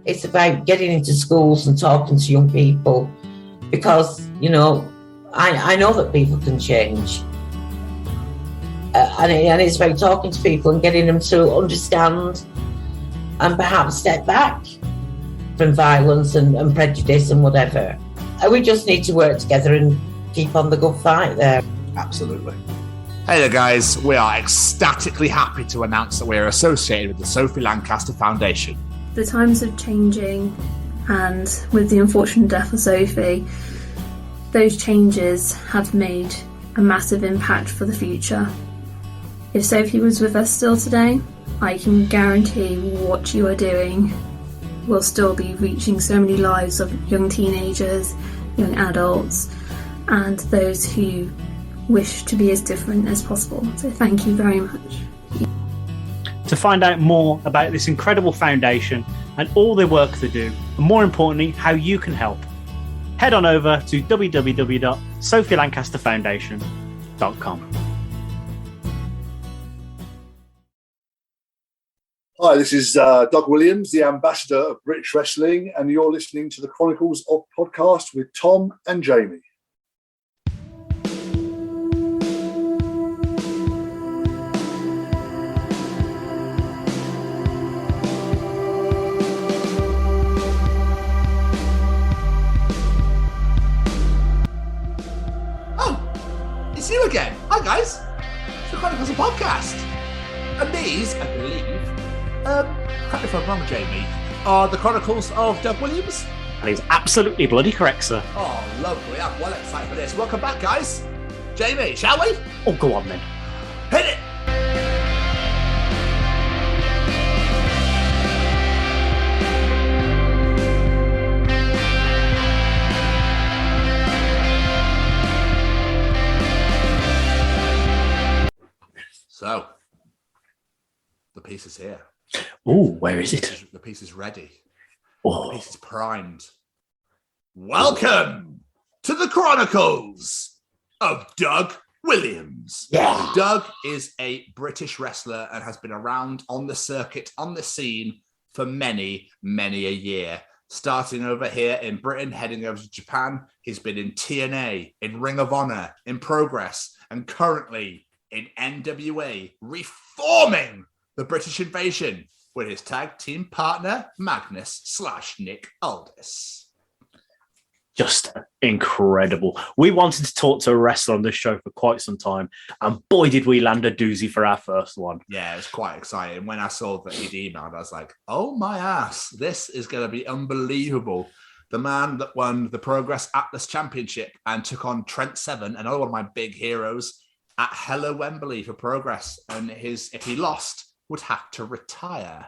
It's about getting into schools and talking to young people because, you know, I know that people can change. And it's about talking to people and getting them to understand and perhaps step back from violence and prejudice and whatever. And we just need to work together and keep on the good fight there. Absolutely. Hey there, guys. We are ecstatically happy to announce that we are associated with the Sophie Lancaster Foundation. The times are changing, and with the unfortunate death of Sophie, those changes have made a massive impact for the future. If Sophie was with us still today, I can guarantee what you are doing will still be reaching so many lives of young teenagers, young adults, and those who wish to be as different as possible. So thank you very much. To find out more about this incredible foundation and all the work they do, and more importantly, how you can help, head on over to www.sophielancasterfoundation.com. Hi, this is Doug Williams, the ambassador of British Wrestling, and you're listening to the Chronicles of Podcast with Tom and Jamie. It's you again. Hi, guys. It's the Chronicles of Podcast. And these, I believe, correct me if I'm wrong, Jamie, are the Chronicles of Doug Williams. That is absolutely bloody correct, sir. Oh, lovely. I'm well excited for this. Welcome back, guys. Jamie, shall we? Oh, go on then. Hit it. So, the piece is here. Oh, where is it? The piece is ready. Oh. The piece is primed. Welcome to the Chronicles of Doug Williams. Yeah. Doug is a British wrestler and has been around on the circuit, on the scene for many, many a year. Starting over here in Britain, heading over to Japan. He's been in TNA, in Ring of Honor, in Progress, and currently in NWA, reforming the British invasion with his tag team partner, Magnus / Nick Aldis. Just incredible. We wanted to talk to a wrestler on this show for quite some time, and boy, did we land a doozy for our first one. Yeah, it was quite exciting. When I saw that he'd emailed, I was like, oh my ass, this is going to be unbelievable. The man that won the Progress Atlas Championship and took on Trent Seven, another one of my big heroes, at Hello Wembley for Progress, and if he lost, would have to retire.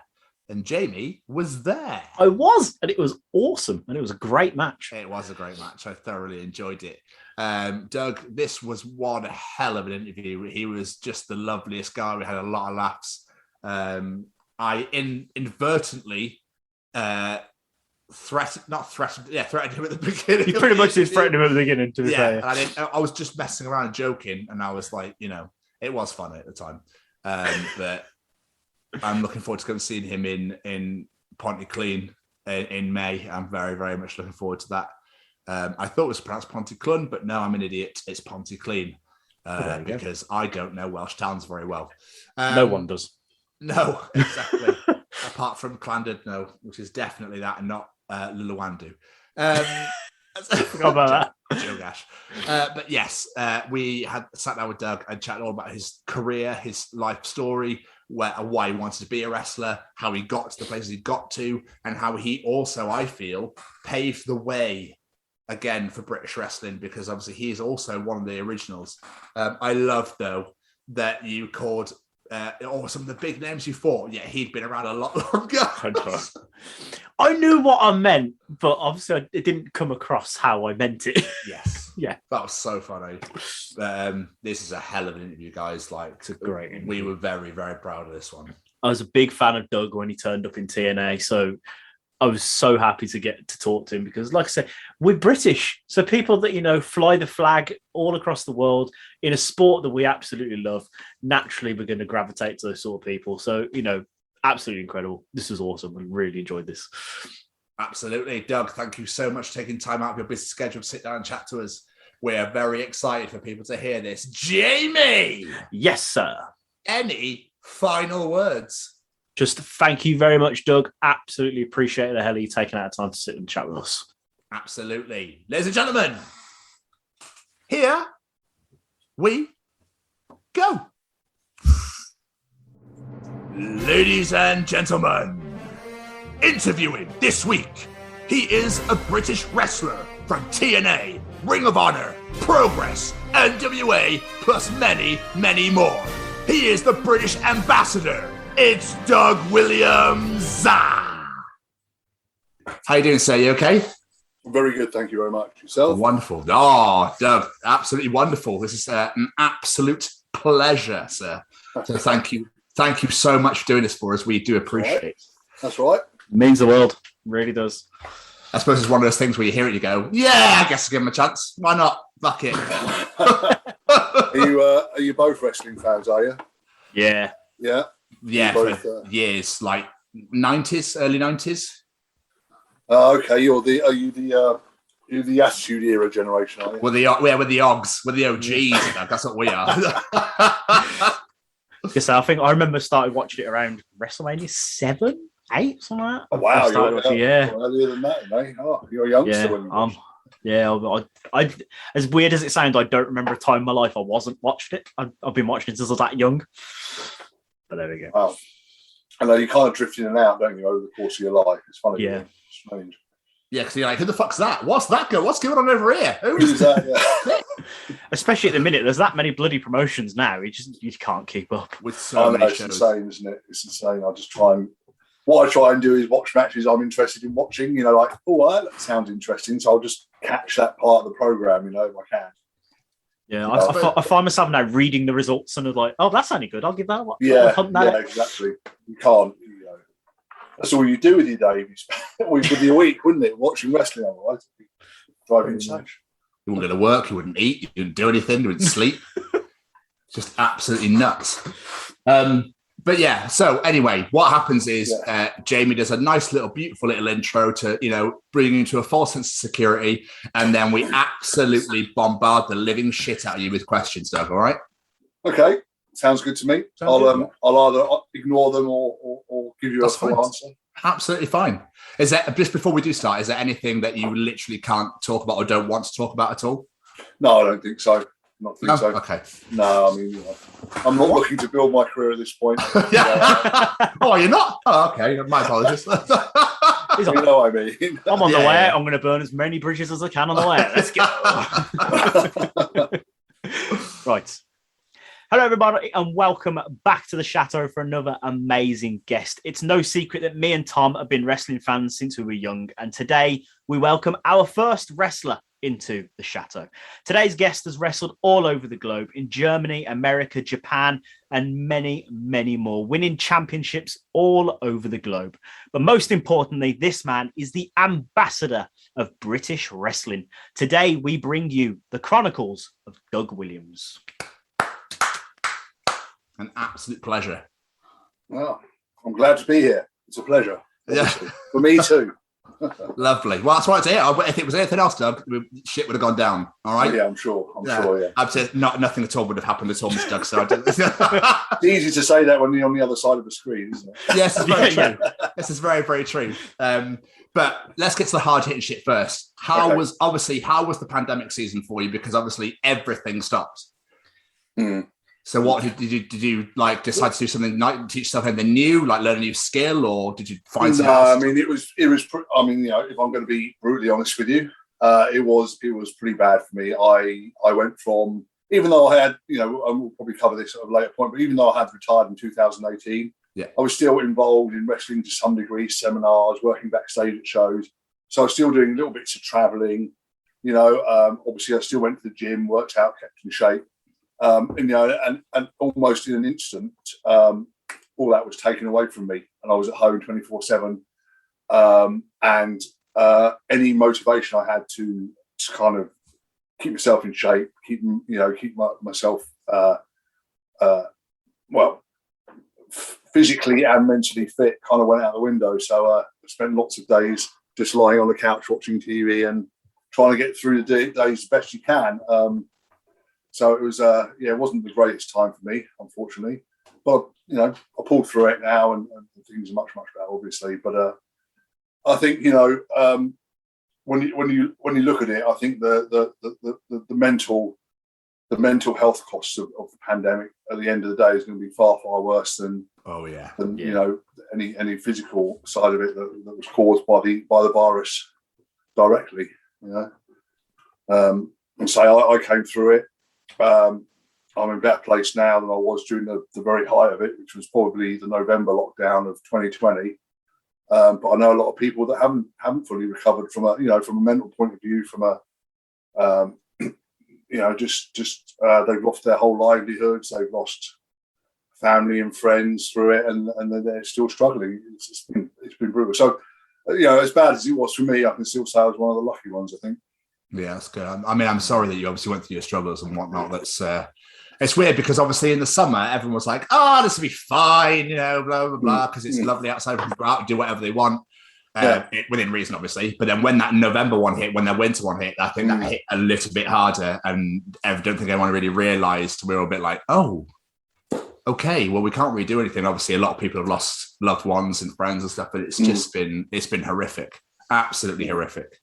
And Jamie was there. I was, and it was awesome, and it was a great match. It was a great match. I thoroughly enjoyed it. Doug, this was one hell of an interview. He was just the loveliest guy. We had a lot of laughs. I inadvertently threatened him at the beginning. You pretty much did threaten him at the beginning, to be fair. I was just messing around and joking, and I was like, it was funny at the time. But I'm looking forward to going seeing him in Pontyclean in May. I'm very, very much looking forward to that. I thought it was pronounced Pontyclun, but no, I'm an idiot. It's Pontyclean because I don't know Welsh towns very well. No one does. No, exactly. Apart from Llandudno, which is definitely that and not Lulawandu. Forgot about that. But yes, we had sat down with Doug and chatted all about his career, his life story, why he wanted to be a wrestler, how he got to the places he got to, and how he also, I feel, paved the way again for British wrestling, because obviously he is also one of the originals. I love, though, that you called some of the big names you fought, he'd been around a lot longer. I knew what I meant, but obviously it didn't come across how I meant it. Yes. Yeah. That was so funny. This is a hell of an interview, guys. It's a great interview. We were very, very proud of this one. I was a big fan of Doug when he turned up in TNA, so I was so happy to get to talk to him because, like I said, we're British. So people that, fly the flag all across the world in a sport that we absolutely love, naturally we're going to gravitate to those sort of people. So, absolutely incredible. This was awesome. I really enjoyed this. Absolutely. Doug, thank you so much for taking time out of your busy schedule to sit down and chat to us. We're very excited for people to hear this. Jamie! Yes, sir. Any final words? Just thank you very much, Doug. Absolutely appreciate the hell of you taking out time to sit and chat with us. Absolutely. Ladies and gentlemen, here we go. Ladies and gentlemen, interviewing this week, he is a British wrestler from TNA, Ring of Honor, Progress, NWA, plus many, many more. He is the British ambassador. It's Doug Williams. How you doing, sir? You okay? Very good, thank you very much. Yourself? Wonderful. Oh, Doug, absolutely wonderful. This is an absolute pleasure, sir. So thank you. Thank you so much for doing this for us. We do appreciate it. That's right. Means the world. Really does. I suppose it's one of those things where you hear it, you go, yeah, I guess I'll give him a chance. Why not? Fuck it. Are you both wrestling fans, are you? Yeah. Yeah? Yeah, Both, for years, like 90s, early 90s. Okay, you're the Attitude Era generation, are you? We're the OGs, we're the OGs. That's what we are. Yes, I think I remember started watching it around WrestleMania 7, 8, something like that. Oh, wow, you're earlier than that, mate. Oh, you're a youngster when you watched. I as weird as it sounds, I don't remember a time in my life I wasn't watching it. I've been watching it since I was that young. But there we go. Wow. I know you kind of drift in and out, don't you, over the course of your life? It's funny. Yeah. Strange. Yeah, because you're like, who the fuck's that? What's that go? What's going on over here? Who's that? Yeah. Especially at the minute, there's that many bloody promotions now. You can't keep up with so many it's shows. Insane, isn't it? It's insane. I just try and do is watch matches I'm interested in watching. You know, like, oh, that sounds interesting, so I'll just catch that part of the program. You know, if I can. Yeah, I find myself now reading the results and I'm like, oh, that's only good. I'll give that one. Yeah, exactly. You can't. You know, that's all you do with your day. With your week, wouldn't it? Watching wrestling, otherwise, it'd be driving insane. You wouldn't go to work. You wouldn't eat. You wouldn't do anything. You wouldn't sleep. Just absolutely nuts. But yeah, so anyway, what happens is Jamie does a nice little, beautiful little intro to, bring you into a false sense of security. And then we absolutely bombard the living shit out of you with questions, Doug, all right? Okay, sounds good to me. I'll either ignore them or give you a full answer. Absolutely fine. Is that, just before we do start, is there anything that you literally can't talk about or don't want to talk about at all? No, I don't think so. So. Okay. No, I mean, I'm not looking to build my career at this point. Oh, you're not? Oh, okay. My apologies. You know what I mean. I'm on the way out. I'm going to burn as many bridges as I can on the way out. Let's go. Right. Hello, everybody, and welcome back to the Chateau for another amazing guest. It's no secret that me and Tom have been wrestling fans since we were young, and today we welcome our first wrestler into the Chateau. Today's guest has wrestled all over the globe in Germany, America, Japan, and many, many more, winning championships all over the globe. But most importantly, this man is the ambassador of British wrestling. Today, we bring you the Chronicles of Doug Williams. An absolute pleasure. Well, I'm glad to be here. It's a pleasure. Yeah. For me too. Lovely. Well, that's what I say. If it was anything else, Doug, shit would have gone down. All right. Yeah, I'm sure. Yeah. I'd say nothing at all would have happened at all, Mr. Doug. So it's easy to say that when you're on the other side of the screen, isn't it? Yes, it's very true. This is very, very true. But let's get to the hard hitting shit first. How was the pandemic season for you? Because obviously everything stopped. So what did you like decide to do something, teach yourself anything new, like learn a new skill, or did you find something else? I mean, it was, if I'm going to be brutally honest with you, it was pretty bad for me. I went from, even though I had, and we'll probably cover this at a later point, but even though I had retired in 2018, I was still involved in wrestling to some degree, seminars, working backstage at shows. So I was still doing little bits of traveling, obviously I still went to the gym, worked out, kept in shape. And almost in an instant, all that was taken away from me, and I was at home 24/7. And any motivation I had to kind of keep myself in shape, keep myself physically and mentally fit, kind of went out the window. So I spent lots of days just lying on the couch watching TV and trying to get through the days as best you can. So it was, it wasn't the greatest time for me, unfortunately. But I pulled through it now, and things are much better, obviously. But I think when you look at it, I think the mental health costs of the pandemic at the end of the day is going to be far worse than any physical side of it that was caused by the virus directly. And so I came through it. I'm in a better place now than I was during the very height of it, which was probably the November lockdown of 2020. But I know a lot of people that haven't fully recovered from a mental point of view, from they've lost their whole livelihoods, they've lost family and friends through it, and they're still struggling. It's been brutal. So, as bad as it was for me, I can still say I was one of the lucky ones, I think. Yeah, that's good. I mean, I'm sorry that you obviously went through your struggles and whatnot. That's it's weird because obviously in the summer everyone was like, "Oh, this will be fine," blah blah blah, because it's lovely outside. People go out and do whatever they want, within reason, obviously. But then when that November one hit, when the winter one hit, I think that hit a little bit harder, and I don't think anyone really realised. We were a bit like, "Oh, okay, well, we can't really do anything." Obviously, a lot of people have lost loved ones and friends and stuff, but it's just been horrific, absolutely horrific.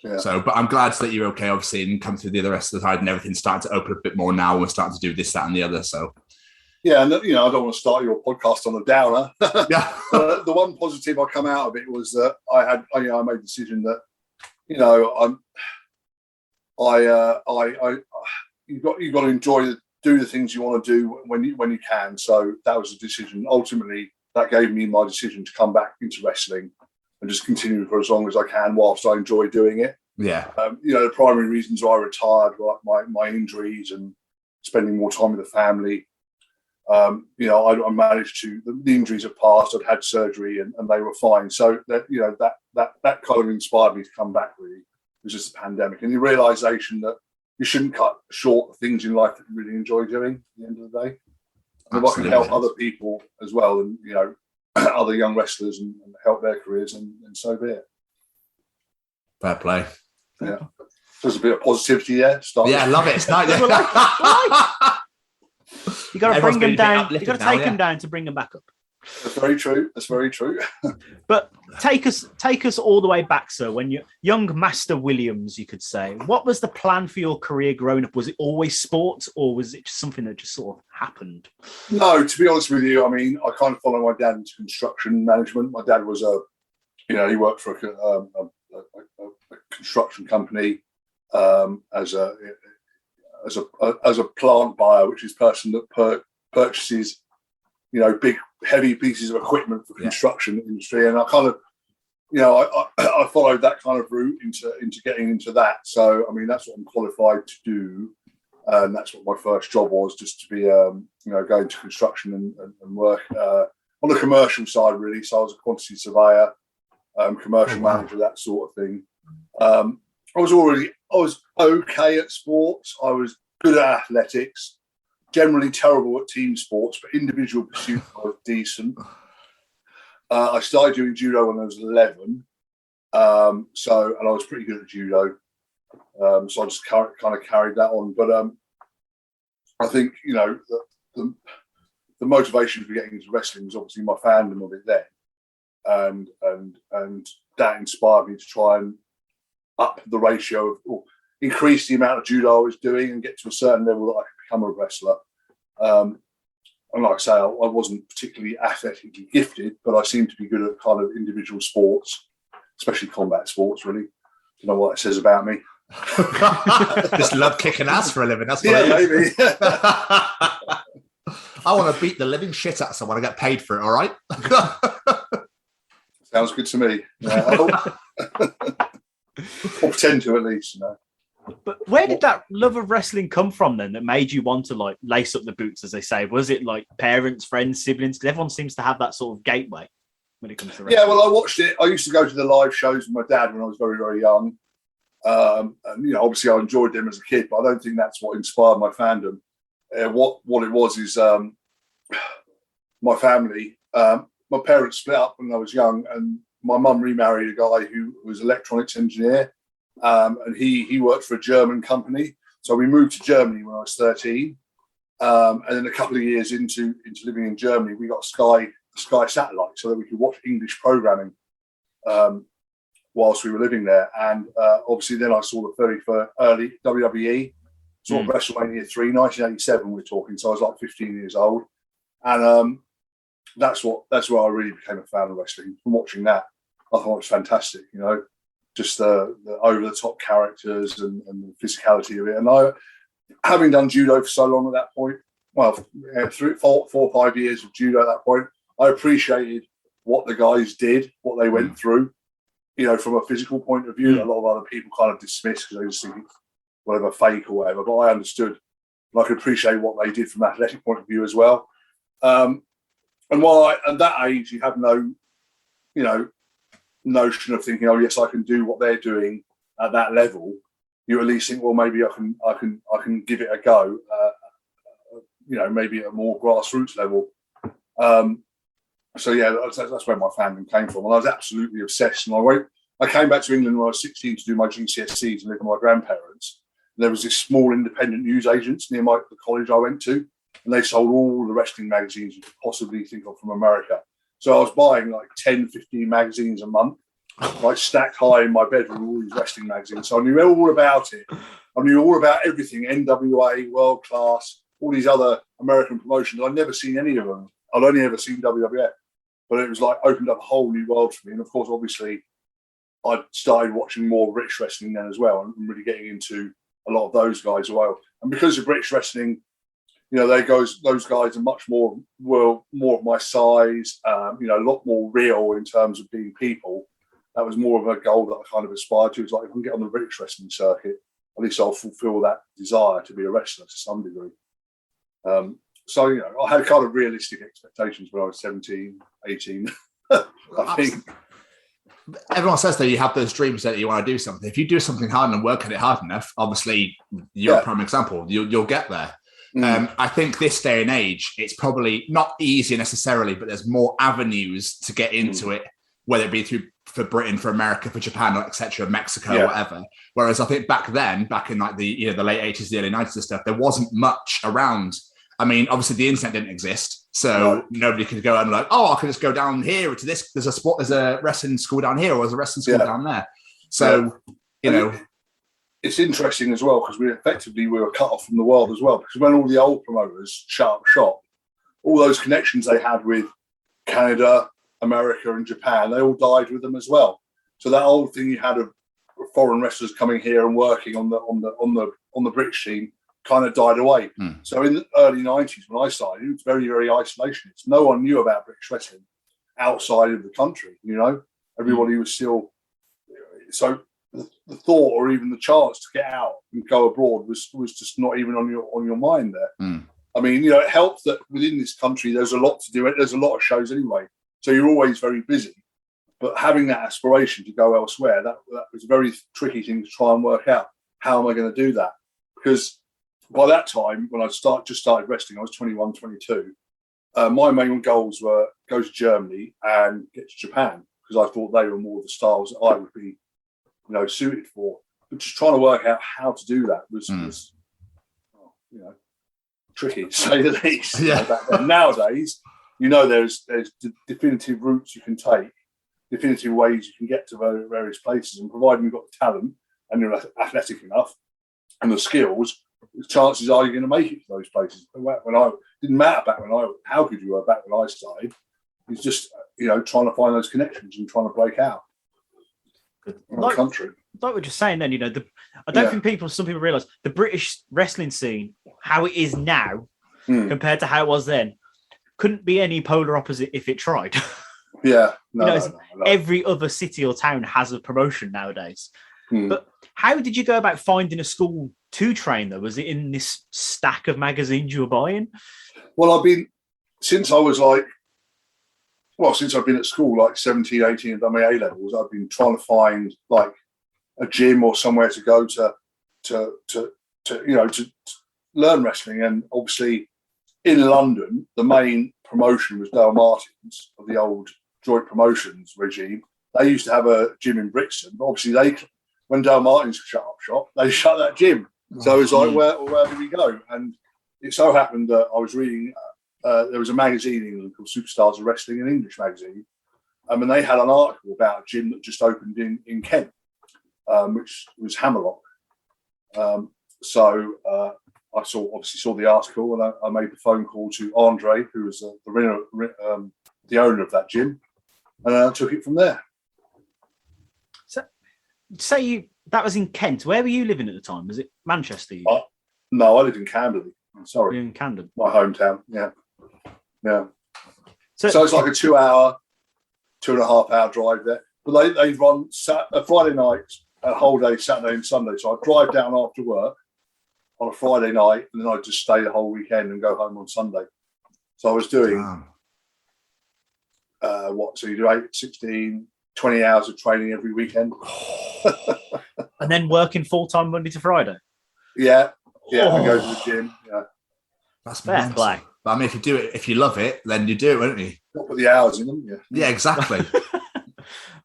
Yeah. So, but I'm glad that you're okay, obviously, and come through the rest of the tide, and everything's starting to open a bit more now. We're starting to do this, that, and the other. So, yeah, and I don't want to start your podcast on a downer. Yeah. The one positive I come out of it was that I made the decision that you've got to enjoy do the things you want to do when you can. So that was a decision. Ultimately, that gave me my decision to come back into wrestling and just continue for as long as I can whilst I enjoy doing it. Yeah. The primary reasons why I retired were like my injuries and spending more time with the family. I managed to, the injuries have passed, I'd had surgery and they were fine. So that kind of inspired me to come back, really. It was just a pandemic. And the realisation that you shouldn't cut short the things in life that you really enjoy doing at the end of the day. And if I can help other people as well, and other young wrestlers and help their careers, and so be it. Fair play. Yeah. There's a bit of positivity there. Yeah, I love it. It's nice. You got to bring them down. You got to take them down to bring them back up. That's very true. That's very true. But take us all the way back, sir. When you're young Master Williams, you could say, what was the plan for your career growing up? Was it always sports, or was it just something that just sort of happened? No, to be honest with you, I mean, I kind of followed my dad into construction management. My dad was he worked for a construction company as a plant buyer, which is a person that purchases big heavy pieces of equipment for construction industry. And I kind of I followed that kind of route into getting into that. So I mean, that's what I'm qualified to do, and that's what my first job was, just to be going to construction and work on the commercial side, really. So I was a quantity surveyor, commercial manager, that sort of thing. I was okay at sports. I was good at athletics. Generally terrible at team sports, but individual pursuit I was decent. I started doing judo when I was 11, and I was pretty good at judo. So I just kind of carried that on. But I think the motivation for getting into wrestling was obviously my fandom of it then, and that inspired me to try and up the ratio or increase the amount of judo I was doing and get to a certain level that I could become a wrestler. And like I say, I wasn't particularly athletically gifted, but I seemed to be good at kind of individual sports, especially combat sports, really. Do you know what it says about me? Just love kicking ass for a living. That's what maybe. I want to beat the living shit out of someone and get paid for it, all right? Sounds good to me. Or pretend to, at least, But where did that love of wrestling come from then, that made you want to like lace up the boots, as they say? Was it like parents, friends, siblings? Because everyone seems to have that sort of gateway when it comes to wrestling. Yeah, well, I watched it. I used to go to the live shows with my dad when I was very, very young. And obviously I enjoyed them as a kid, but I don't think that's what inspired my fandom. What it was is my family. My parents split up when I was young, and my mum remarried a guy who was an electronics engineer, and he worked for a German company. So we moved to Germany when I was 13, and then a couple of years into living in Germany, we got Sky satellite so that we could watch English programming whilst we were living there. And obviously, then I saw the very first early WWE, sort of WrestleMania 3, 1987. We're talking, so I was like 15 years old, and that's where I really became a fan of wrestling. From watching that, I thought it was fantastic. You know, just the over the top characters and the physicality of it. And I, having done judo for so long at that point, well, 4 or 5 years of judo at that point, I appreciated what the guys did, what they went through. You know, from a physical point of view, a lot of other people kind of dismiss because they just think it's whatever, fake or whatever. But I understood, and I could appreciate what they did from an athletic point of view as well. And while at that age, you have no, you know, notion of thinking, oh yes, I can do what they're doing at that level. You at least think, well, maybe I can give it a go. You know, maybe at a more grassroots level. So yeah, that's where my fandom came from, and I was absolutely obsessed. And I came back to England when I was 16 to do my GCSEs and live with my grandparents. And there was this small independent news agents near the college I went to, and they sold all the wrestling magazines you could possibly think of from America. So I was buying like 10, 15 magazines a month, like stacked high in my bedroom, all these wrestling magazines. So I knew all about it. I knew all about everything, NWA, World Class, all these other American promotions. I'd never seen any of them. I'd only ever seen WWF. But it was like opened up a whole new world for me. And of course, obviously, I started watching more British wrestling then as well, and really getting into a lot of those guys as well. And because of British wrestling, you know, those guys are much more of my size, you know, a lot more real in terms of being people. That was more of a goal that I kind of aspired to. It's like, if I can get on the British wrestling circuit, at least I'll fulfill that desire to be a wrestler to some degree. So, you know, I had kind of realistic expectations when I was 17, 18, I think. Everyone says that you have those dreams that you want to do something. If you do something hard and work at it hard enough, obviously you're a prime example. You'll get there. I think this day and age, it's probably not easier necessarily, but there's more avenues to get into it, whether it be for Britain, for America, for Japan, etc., Mexico, whatever. Whereas I think back in like the late 80s, the early 90s and stuff, there wasn't much around. I mean, obviously the internet didn't exist, so nobody could go and like, oh, I can just go down here to this. There's a wrestling school down here, or there's a wrestling school down there. So, you know, it's interesting as well because we were cut off from the world as well. Because when all the old promoters shut up shop, all those connections they had with Canada, America, and Japan, they all died with them as well. So that old thing you had of foreign wrestlers coming here and working on the British scene kind of died away. So in the early 90s when I started, it was very, very isolationist. No one knew about British wrestling outside of the country, you know. Everybody was still... So the thought or even the chance to get out and go abroad was just not even on your mind there. I mean, you know, it helped that within this country there's a lot to do. There's a lot of shows anyway. So you're always very busy. But having that aspiration to go elsewhere, that was a very tricky thing to try and work out. How am I going to do that? Because by that time, when I just started wrestling, I was 21, 22. My main goals were go to Germany and get to Japan because I thought they were more the styles that I would be, you know, suited for. But just trying to work out how to do that was you know, tricky to say the least. Yeah. You know, back then. Nowadays, you know, there's definitive routes you can take, definitive ways you can get to various places, and providing you've got the talent and you're athletic enough and the skills, the chances are you're going to make it to those places. When I didn't matter back when how good you were back when I started. It's just, you know, trying to find those connections and trying to break out in the country. Like we're just saying then, you know, I don't think some people realise the British wrestling scene, how it is now compared to how it was then, couldn't be any polar opposite if it tried. Every other city or town has a promotion nowadays. But how did you go about finding a school to train though? Was it in this stack of magazines you were buying? Well, since I've been at school, like 17, 18 and done my A-levels, I've been trying to find like a gym or somewhere to go to learn wrestling. And obviously in London, the main promotion was Dale Martin's of the old joint promotions regime. they used to have a gym in Brixton. But obviously, when Dale Martin's shut up shop, they shut that gym. So it was like, where do we go? And it so happened that I was reading, there was a magazine in England called Superstars of Wrestling, an English magazine. And they had an article about a gym that just opened in Kent, which was Hammerlock. So I saw the article, and I made the phone call to Andre, who was the owner of that gym, and I took it from there. So, that was in Kent. Where were you living at the time? Was it Manchester? No, I lived in Camberley. Sorry, you're in Camden, my hometown. Yeah. So it's like a 2.5 hour drive there. But they run Friday nights, a whole day, Saturday and Sunday. So I drive down after work on a Friday night, and then I just stay the whole weekend and go home on Sunday. So I was doing so you do 8, 16, 20 hours of training every weekend. And then working full-time Monday to Friday? Yeah, I go to the gym. Yeah. That's fair play. But I mean, if you do it, if you love it, then you do it, won't you? Not put the hours in them, yeah. Yeah, exactly.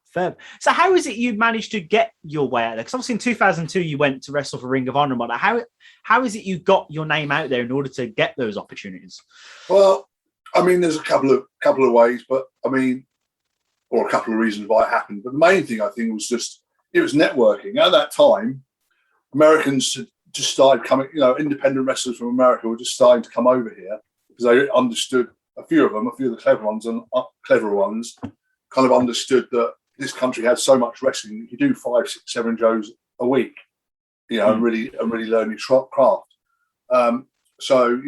Fair. So how is it you managed to get your way out there? Because obviously in 2002 you went to wrestle for Ring of Honor and whatnot. How is it you got your name out there in order to get those opportunities? Well, I mean, there's a couple of ways, but I mean, or a couple of reasons why it happened. But the main thing I think was it was networking. At that time, Americans had just started coming. Independent wrestlers from America were just starting to come over here because they understood. A few of the clever ones, kind of understood that this country had so much wrestling. You could do 5, 6, 7 shows a week, and really learn your craft. So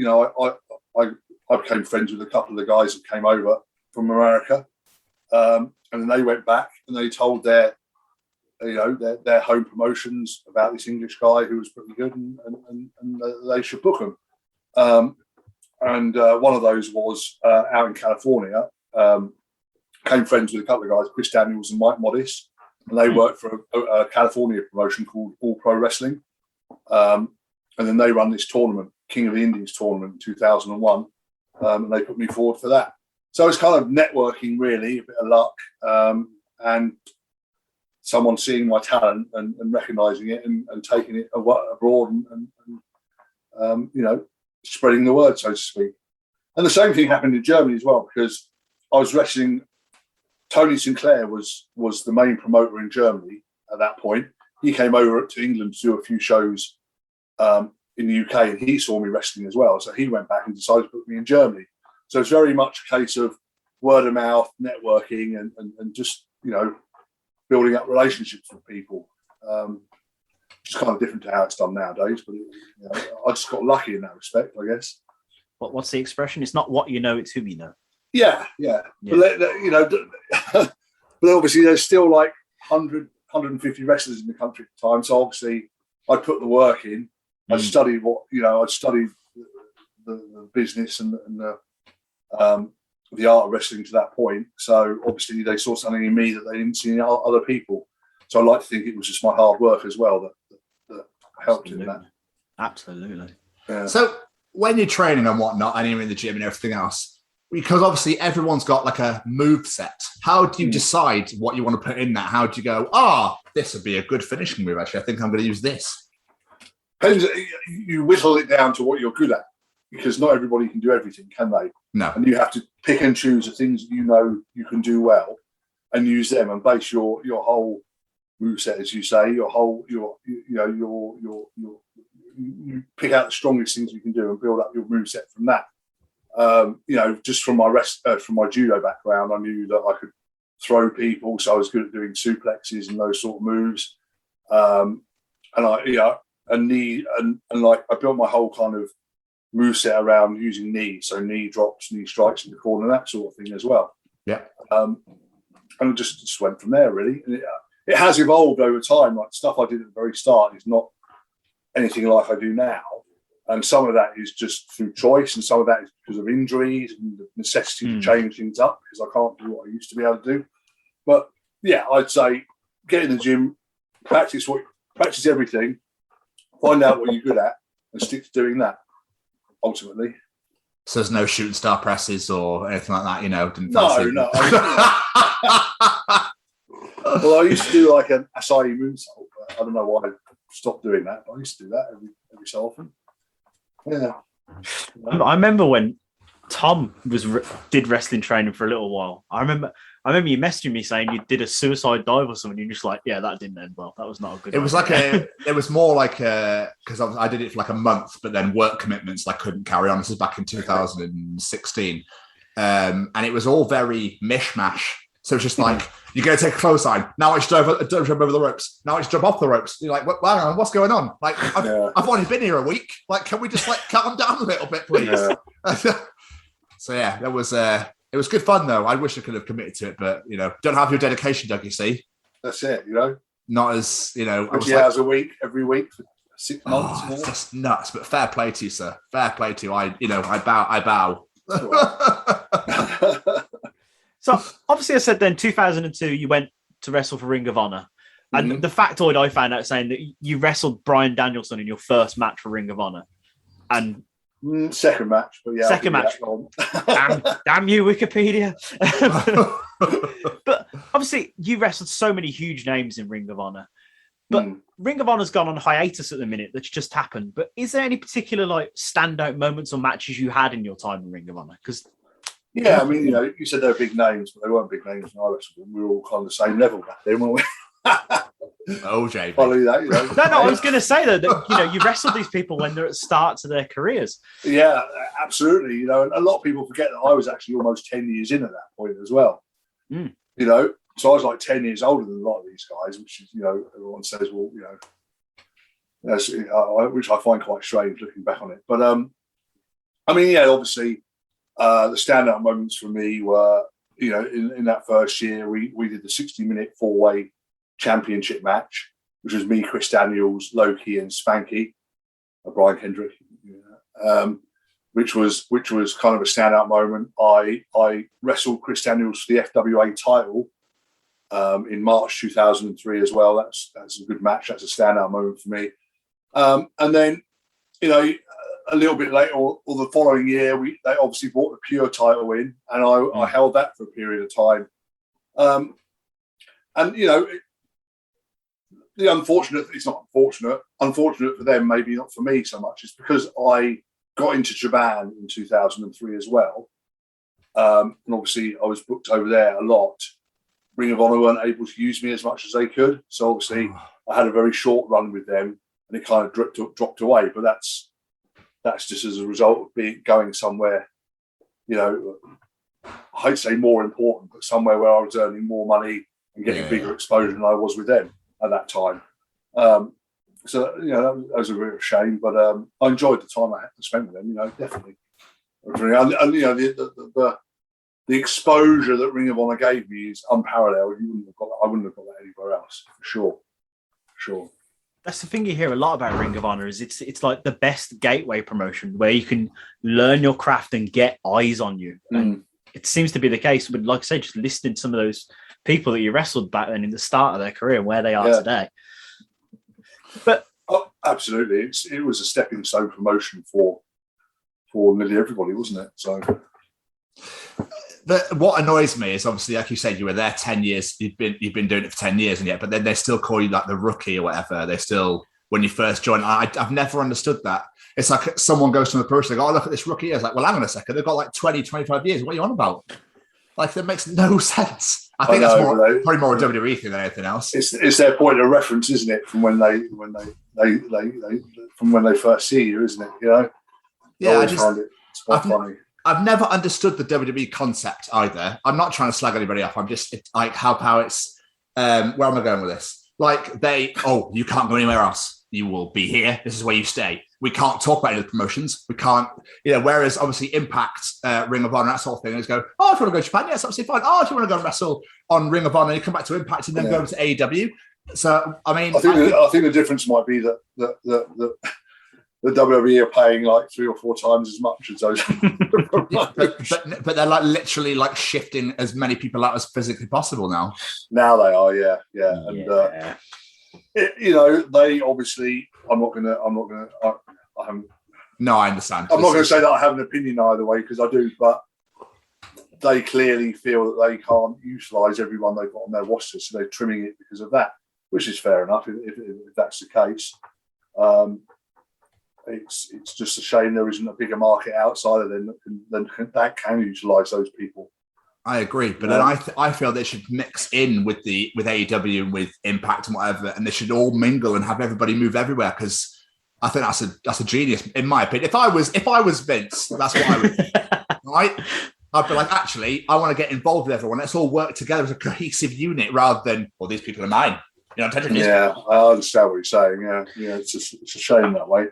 I became friends with a couple of the guys that came over from America, and then they went back and they told their home promotions about this English guy who was pretty good, and they should book him. And one of those was out in California. Became friends with a couple of guys, Chris Daniels and Mike Modis, and they worked for a California promotion called All Pro Wrestling. And then they run this tournament, King of the Indies tournament in 2001, and they put me forward for that. So it's kind of networking, really, a bit of luck, and someone seeing my talent and recognising it and taking it abroad and spreading the word, so to speak. And the same thing happened in Germany as well, because I was wrestling. Tony Sinclair was the main promoter in Germany at that point. He came over to England to do a few shows in the UK, and he saw me wrestling as well. So he went back and decided to put me in Germany. So it's very much a case of word of mouth, networking, and just building up relationships with people. It's kind of different to how it's done nowadays, but I just got lucky in that respect, I guess. What's the expression? It's not what you know, it's who you know. Yeah. But obviously there's still like 100, 150 wrestlers in the country at the time. So obviously I put the work in. I studied I studied the business and the art of wrestling to that point. So obviously they saw something in me that they didn't see in other people. So I like to think it was just my hard work as well that helped in that. Absolutely. Yeah. So when you're training and whatnot, and you're in the gym and everything else, because obviously everyone's got like a move set. How do you decide what you want to put in that? How do you go, this would be a good finishing move, actually. I think I'm going to use this. You whittle it down to what you're good at, because not everybody can do everything, can they? No. And you have to pick and choose the things that you can do well and use them and base your whole moveset, as you say, you pick out the strongest things you can do and build up your moveset from that. Just from my judo background, I knew that I could throw people, so I was good at doing suplexes and those sort of moves. And I built my whole kind of moveset around using knees, so knee drops, knee strikes in the corner, that sort of thing as well. Yeah. And it just went from there, really. And it has evolved over time. Like stuff I did at the very start is not anything like I do now. And some of that is just through choice, and some of that is because of injuries and the necessity to change things up, because I can't do what I used to be able to do. But yeah, I'd say get in the gym, practice everything, find out what you're good at, and stick to doing that. Ultimately. So there's no shooting star presses or anything like that, Didn't No. Well, I used to do like an acai moonsault, but I don't know why I stopped doing that. But I used to do that every so often. Yeah. I remember when Tom did wrestling training for a little while. I remember you messaging me saying you did a suicide dive or something. You're just like, yeah, that didn't end well. That was not a good. It was idea. it was more like because I did it for like a month, but then work commitments I couldn't carry on. This is back in 2016, and it was all very mishmash. So it's just like you're going to take a clothesline. Now I should jump over the ropes. Now I should jump off the ropes. You're like, wow, what's going on? Like I've only been here a week. Like, can we just like calm down a little bit, please? Yeah. So yeah, that was it was good fun though. I wish I could have committed to it, but don't have your dedication, Doug. You see, that's it. Not as 20 hours a week, every week for 6 months. It's just nuts. But fair play to you, sir. Fair play to you. I bow. So obviously, I said then 2002 you went to wrestle for Ring of Honor, and the factoid I found out saying that you wrestled Bryan Danielson in your first match for Ring of Honor, and second match, but yeah, second match. Damn you, Wikipedia! But obviously, you wrestled so many huge names in Ring of Honor, but Ring of Honor's gone on hiatus at the minute. That's just happened. But is there any particular like standout moments or matches you had in your time in Ring of Honor? Because yeah, I mean, you said they were big names, but they weren't big names when I wrestled them. We were all kind of the same level back then, weren't we? OJ. Follow that, No, I was going to say though that you wrestled these people when they're at the starts of their careers. Yeah, absolutely. And a lot of people forget that I was actually almost 10 years in at that point as well. So I was like 10 years older than a lot of these guys, which is everyone says, well, which I find quite strange looking back on it. But I mean, yeah, obviously. The standout moments for me were, in that first year, we did the 60-minute four-way championship match, which was me, Chris Daniels, Loki, and Spanky, Brian Kendrick, which was kind of a standout moment. I wrestled Chris Daniels for the FWA title in March 2003 as well. That's a good match. That's a standout moment for me. And then, a little bit later, or the following year, they obviously brought the Pure title in, and I held that for a period of time. And the unfortunate, it's not unfortunate for them, maybe not for me so much, is because I got into Japan in 2003 as well. And obviously I was booked over there a lot. Ring of Honor weren't able to use me as much as they could. So obviously I had a very short run with them, and it kind of dropped away. But that's just as a result of going somewhere, I'd say more important, but somewhere where I was earning more money and getting bigger exposure than I was with them at that time. So that was a real shame, but I enjoyed the time I had to spend with them. Definitely. And the exposure that Ring of Honor gave me is unparalleled. I wouldn't have got that anywhere else, for sure. That's the thing you hear a lot about Ring of Honor is it's like the best gateway promotion where you can learn your craft and get eyes on you. And it seems to be the case. But like I say, just listening to some of those people that you wrestled back then in the start of their career and where they are today. But absolutely, it was a stepping stone promotion for nearly everybody, wasn't it? So. But what annoys me is obviously, like you said, you were there 10 years. You've been doing it for 10 years, and yet, but then they still call you like the rookie or whatever. They still, when you first join, I've never understood that. It's like someone goes to the person, they go, "Oh, look at this rookie." It's like, well, hang on a second, they've got like 20, 25 years. What are you on about? Like, that makes no sense. I think that's probably more a WWE thing than anything else. It's their point of reference, isn't it? From when they first see you, isn't it? Yeah, I find it quite funny. I've never understood the WWE concept either. I'm not trying to slag anybody off. I'm just like how it's. Where am I going with this? Like you can't go anywhere else. You will be here. This is where you stay. We can't talk about any of the promotions. We can't, whereas obviously Impact, Ring of Honor, that sort of thing, is go, oh, if you want to go to Japan, yes, absolutely fine. Oh, if you want to go and wrestle on Ring of Honor, you come back to Impact and then go over to AEW. So, I mean, I think the difference might be that the WWE are paying like 3 or 4 times as much as those. but they're like literally like shifting as many people out as physically possible now. Now they are, yeah. And they obviously. No, I understand. I'm not going to say that I have an opinion either way, because I do, but they clearly feel that they can't utilise everyone they've got on their roster, so they're trimming it because of that, which is fair enough if that's the case. It's just a shame there isn't a bigger market outside of them that can utilise those people. I agree, but then I feel they should mix in with AEW and with Impact and whatever, and they should all mingle and have everybody move everywhere, because I think that's a genius, in my opinion. If I was Vince, that's what I would do, right? I'd be like, actually, I want to get involved with everyone. Let's all work together as a cohesive unit rather than, well, these people are mine. I'm touching these people. I understand what you're saying. Yeah, it's a shame that way.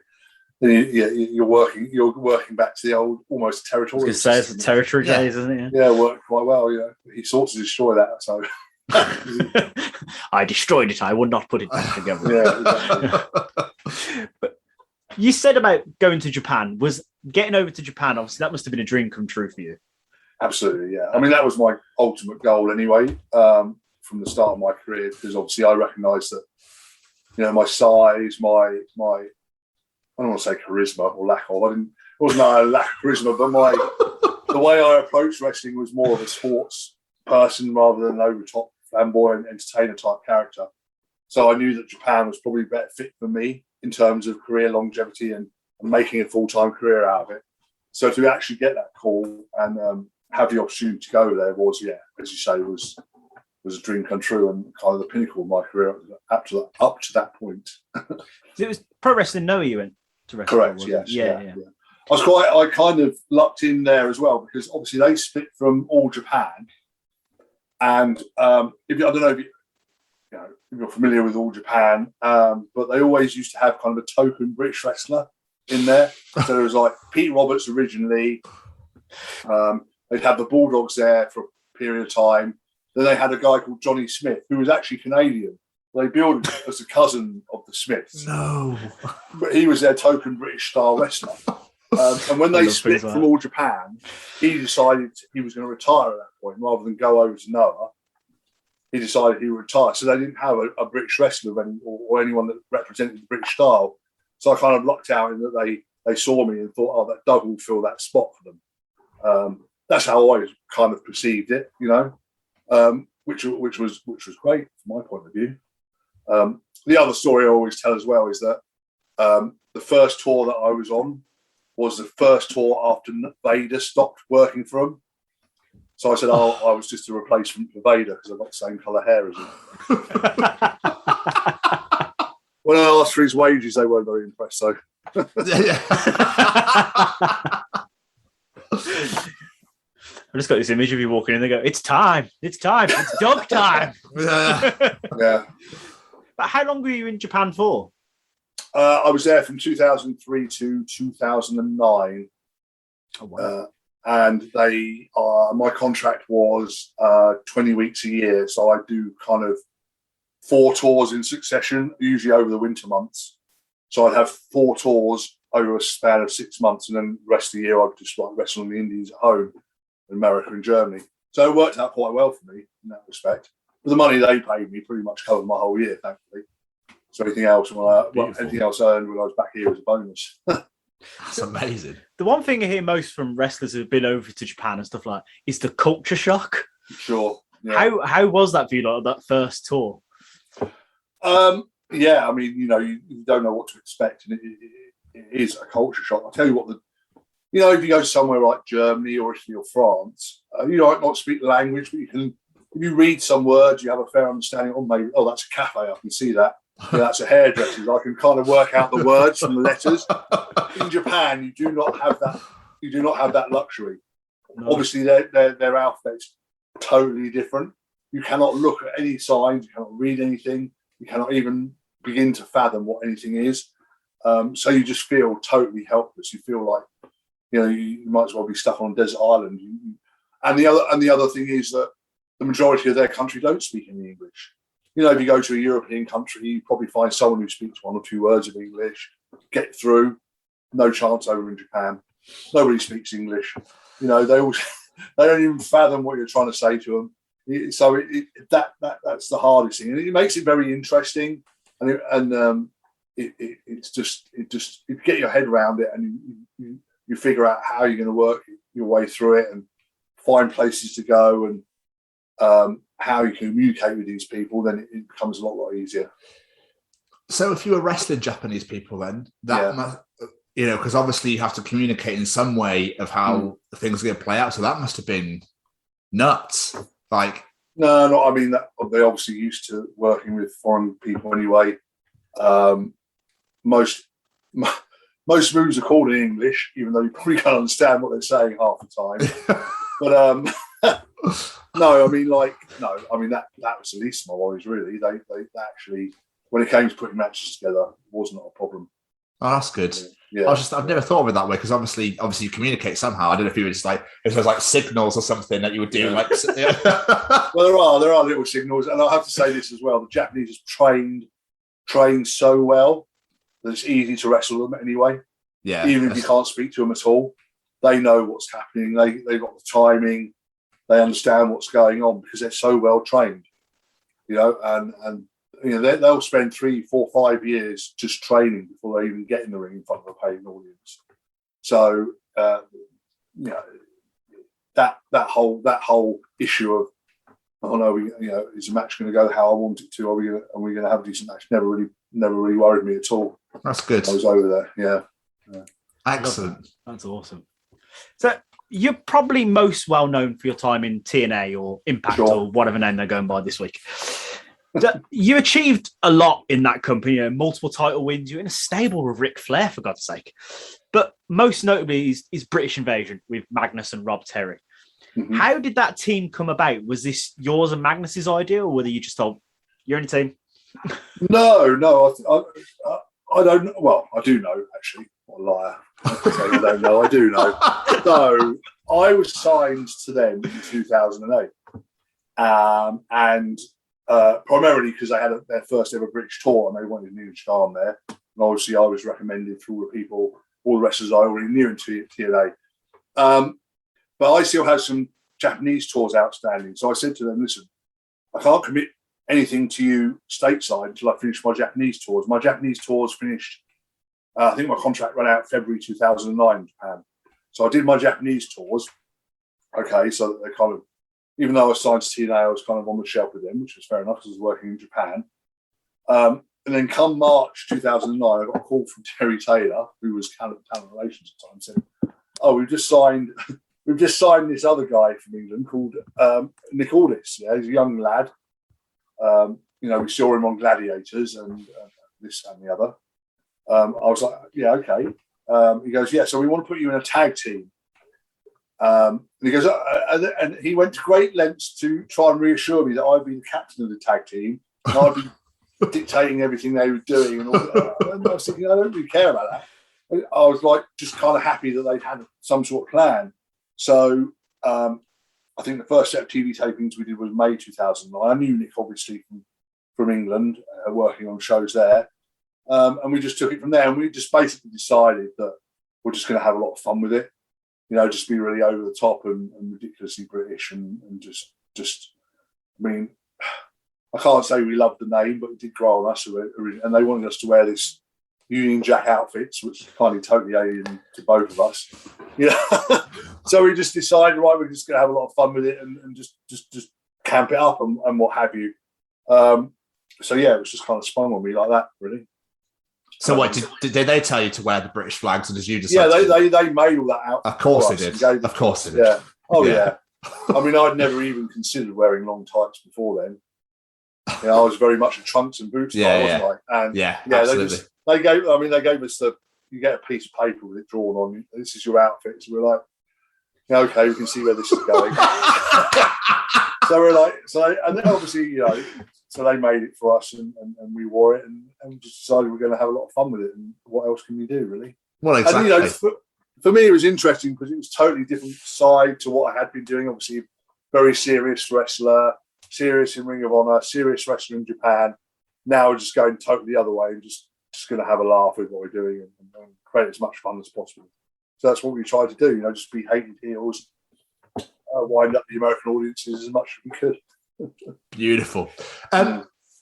You're working back to the old almost territorial. I was going to say it's the territory days, isn't it? Yeah, worked quite well. Yeah, he sought to destroy that. So I destroyed it. I would not put it back together. Yeah, exactly. But you said about going to Japan. Was getting over to Japan? Obviously, that must have been a dream come true for you. Absolutely, yeah. I mean, that was my ultimate goal anyway, from the start of my career, because obviously I recognised that, my size, my I don't want to say charisma or lack of. It wasn't a lack of charisma, but the way I approached wrestling was more of a sports person rather than an over-top flamboyant entertainer type character. So I knew that Japan was probably a better fit for me in terms of career longevity and making a full-time career out of it. So to actually get that call and have the opportunity to go there was, as you say, was a dream come true and kind of the pinnacle of my career up to that point. It was Pro Wrestling Noah you went to wrestle? Correct, yes. Yeah. I kind of lucked in there as well, because obviously they split from All Japan. And I don't know if you're familiar with All Japan, but they always used to have kind of a token British wrestler in there. So there was like Pete Roberts originally. They'd have the Bulldogs there for a period of time. Then they had a guy called Johnny Smith, who was actually Canadian. They billed him as a cousin of the Smiths. No. But he was their token British style wrestler. And when they split from All Japan, he decided he was going to retire at that point rather than go over to Noah. He decided he would retire. So they didn't have a British wrestler or anyone that represented the British style. So I kind of lucked out in that they saw me and thought, that Doug will fill that spot for them. That's how I kind of perceived it, which was great from my point of view. The other story I always tell as well is that the first tour that I was on was the first tour after Vader stopped working for him. So I said, I was just a replacement for Vader because I've got the same colour hair as him. When I asked for his wages, they weren't very impressed. So. I just got this image of you walking in. They go, "It's time! It's dog time!" Yeah. But how long were you in Japan for? I was there from 2003 to 2009. Oh, wow. And my contract was 20 weeks a year. So I do kind of 4 tours in succession, usually over the winter months. So I'd have 4 tours over a span of 6 months, and then the rest of the year I'd just like wrestle in the Indies at home, in America and Germany. So it worked out quite well for me in that respect. But the money they paid me pretty much covered my whole year, thankfully. So anything else I earned when I was back here was a bonus. That's amazing. The one thing I hear most from wrestlers who've been over to Japan and stuff like that is the culture shock. Sure. Yeah. How was that for you, like that first tour? Yeah, I mean, you don't know what to expect, and it is a culture shock. I'll tell you what, if you go somewhere like Germany or Italy or France, you might not speak the language, but if you read some words, you have a fair understanding. That's a cafe, I can see that. Yeah, that's a hairdresser's. I can kind of work out the words from the letters. In Japan, you do not have that. You do not have that luxury. No. Obviously, their alphabet's totally different. You cannot look at any signs. You cannot read anything. You cannot even begin to fathom what anything is. So you just feel totally helpless. You feel like you might as well be stuck on a desert island. And the other thing is that the majority of their country don't speak any English. If you go to a European country, you probably find someone who speaks 1 or 2 words of English, get through. No chance over in Japan. Nobody speaks English. They don't even fathom what you're trying to say to them. So that's the hardest thing, and it makes it very interesting. It's just you get your head around it, and you figure out how you're going to work your way through it and find places to go and how you communicate with these people, then it becomes a lot easier. So if you were wrestling Japanese people, then that must, because obviously you have to communicate in some way of how things are going to play out. So that must have been nuts. Like, no, I mean, they're obviously used to working with foreign people anyway. Most moves are called in English, even though you probably can't understand what they're saying half the time. But no, I mean, that was the least of my worries, really. They actually, when it came to putting matches together, it was not a problem. Oh, that's good. Yeah. I've never thought of it that way, because obviously you communicate somehow. I don't know if you were just like, if there's like signals or something that you would do. Like, well, there are little signals, and I have to say this as well: the Japanese is trained so well that it's easy to wrestle them anyway. Yeah, even if you can't speak to them at all, they know what's happening. They've got the timing. They understand what's going on because they're so well trained. And they'll spend 3, 4, 5 years just training before they even get in the ring in front of a paying audience. So that whole issue of, oh no, is the match going to go how I want it to? Are we going to have a decent match? Never really worried me at all. That's good. I was over there. Yeah. Excellent. That's awesome. So you're probably most well known for your time in TNA or Impact or whatever name they're going by this week. You achieved a lot in that company, multiple title wins. You're in a stable with Ric Flair, for God's sake. But most notably is British Invasion with Magnus and Rob Terry. Mm-hmm. How did that team come about? Was this yours and Magnus's idea, or were you just told, you're in a team? No, I don't. Well, I do know, actually. What a liar. I don't know. I do know. So I was signed to them in 2008. And primarily because they had their first ever British tour and they wanted New Charm there. And obviously I was recommended through all the wrestlers I already knew in TNA. But I still had some Japanese tours outstanding. So I said to them, listen, I can't commit anything to you stateside until I finish my Japanese tours. My Japanese tours finished, I think my contract ran out February 2009 in Japan. So I did my Japanese tours. Okay, so they kind of, even though I was signed to TNA, I was kind of on the shelf with them, which was fair enough because I was working in Japan. And then come March 2009, I got a call from Terry Taylor, who was talent relations at the time, saying, "Oh, we've just signed this other guy from England called Nick Aldis. Yeah, he's a young lad. We saw him on Gladiators and this and the other." I was like, "Yeah, okay." He goes, "Yeah, so we want to put you in a tag team." And he goes, and he went to great lengths to try and reassure me that I'd be the captain of the tag team and I'd be dictating everything they were doing and all that. And I was thinking, I don't really care about that. I was like, just kind of happy that they'd had some sort of plan. So I think the first set of TV tapings we did was May 2009. I knew Nick obviously from England, working on shows there. And we just took it from there. And we just basically decided that we're just going to have a lot of fun with it. Just be really over the top and ridiculously British and just, I mean, I can't say we loved the name, but it did grow on us. And they wanted us to wear this Union Jack outfits, which kind of totally alien to both of us. So we just decided, right, we're just going to have a lot of fun with it and just camp it up and what have you. So yeah, it was just kind of spun on me like that, really. So what did they tell you to wear the British flags, or did you decide? Yeah, they made all that out. Of course they did. Of course they did. Yeah. Oh yeah. I mean, I'd never even considered wearing long tights before then. I was very much a trunks and boots guy, wasn't I? And absolutely. They gave us you get a piece of paper with it drawn on. This is your outfit. So we're like, okay, we can see where this is going. So we're like, and then obviously, so they made it for us and we wore it and just decided we're going to have a lot of fun with it. And what else can you do, really? Well, exactly. And, for me, it was interesting because it was totally different side to what I had been doing. Obviously, very serious wrestler, serious in Ring of Honor, serious wrestler in Japan. Now we're just going totally the other way and just going to have a laugh with what we're doing and create as much fun as possible. So that's what we tried to do, just be hated heels, wind up the American audiences as much as we could. Beautiful.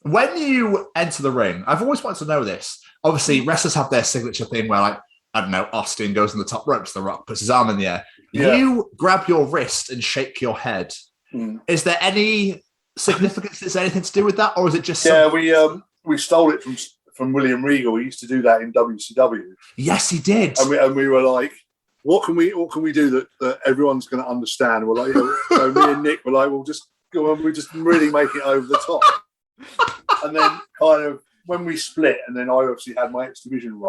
When you enter the ring, I've always wanted to know this. Obviously, wrestlers have their signature thing where, like, I don't know, Austin goes on the top rope to The Rock, puts his arm in the air. Yeah. You grab your wrist and shake your head. Is there any significance? Is there anything to do with that, or is it just? We stole it from William Regal. He used to do that in WCW. Yes, he did. And we were like, what can we do that everyone's going to understand? We're like, so me and Nick were like, we'll just go on. We just really make it over the top. And then kind of when we split, and then I obviously had my X Division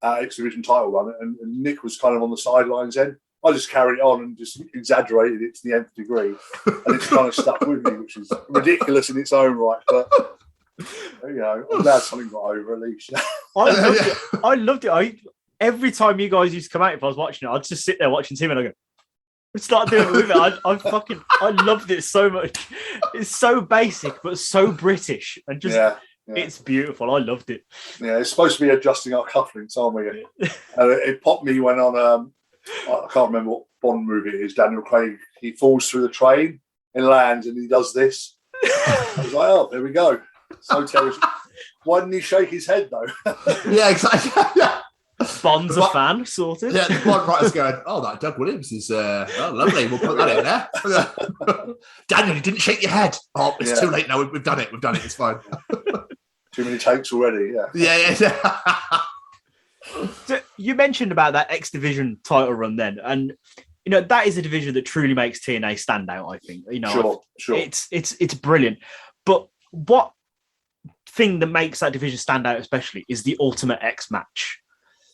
X Division title run, and Nick was kind of on the sidelines then. I just carried it on and just exaggerated it to the nth degree, and it's kind of stuck with me, which is ridiculous in its own right. But I'm glad something got over at least. I loved it. Every time you guys used to come out, if I was watching it, I'd just sit there watching him and I go, start doing it with it. I loved it so much. It's so basic, but so British, and just it's beautiful. I loved it. Yeah, it's supposed to be adjusting our cufflinks, aren't we? It popped me when on I can't remember what Bond movie it is. Daniel Craig, he falls through the train and lands, and he does this. I was like, oh, there we go. So terrible. Why didn't he shake his head though? Yeah, exactly. Yeah. Bond's a fan, sorted. Yeah, the Bond writer's going, oh, that Doug Williams is lovely. We'll put that in there. Daniel, you didn't shake your head. Oh, it's too late now. We've done it. It's fine. Too many takes already. Yeah. So you mentioned about that X Division title run then, and that is a division that truly makes TNA stand out. I think sure. It's brilliant. But what thing that makes that division stand out especially is the Ultimate X match.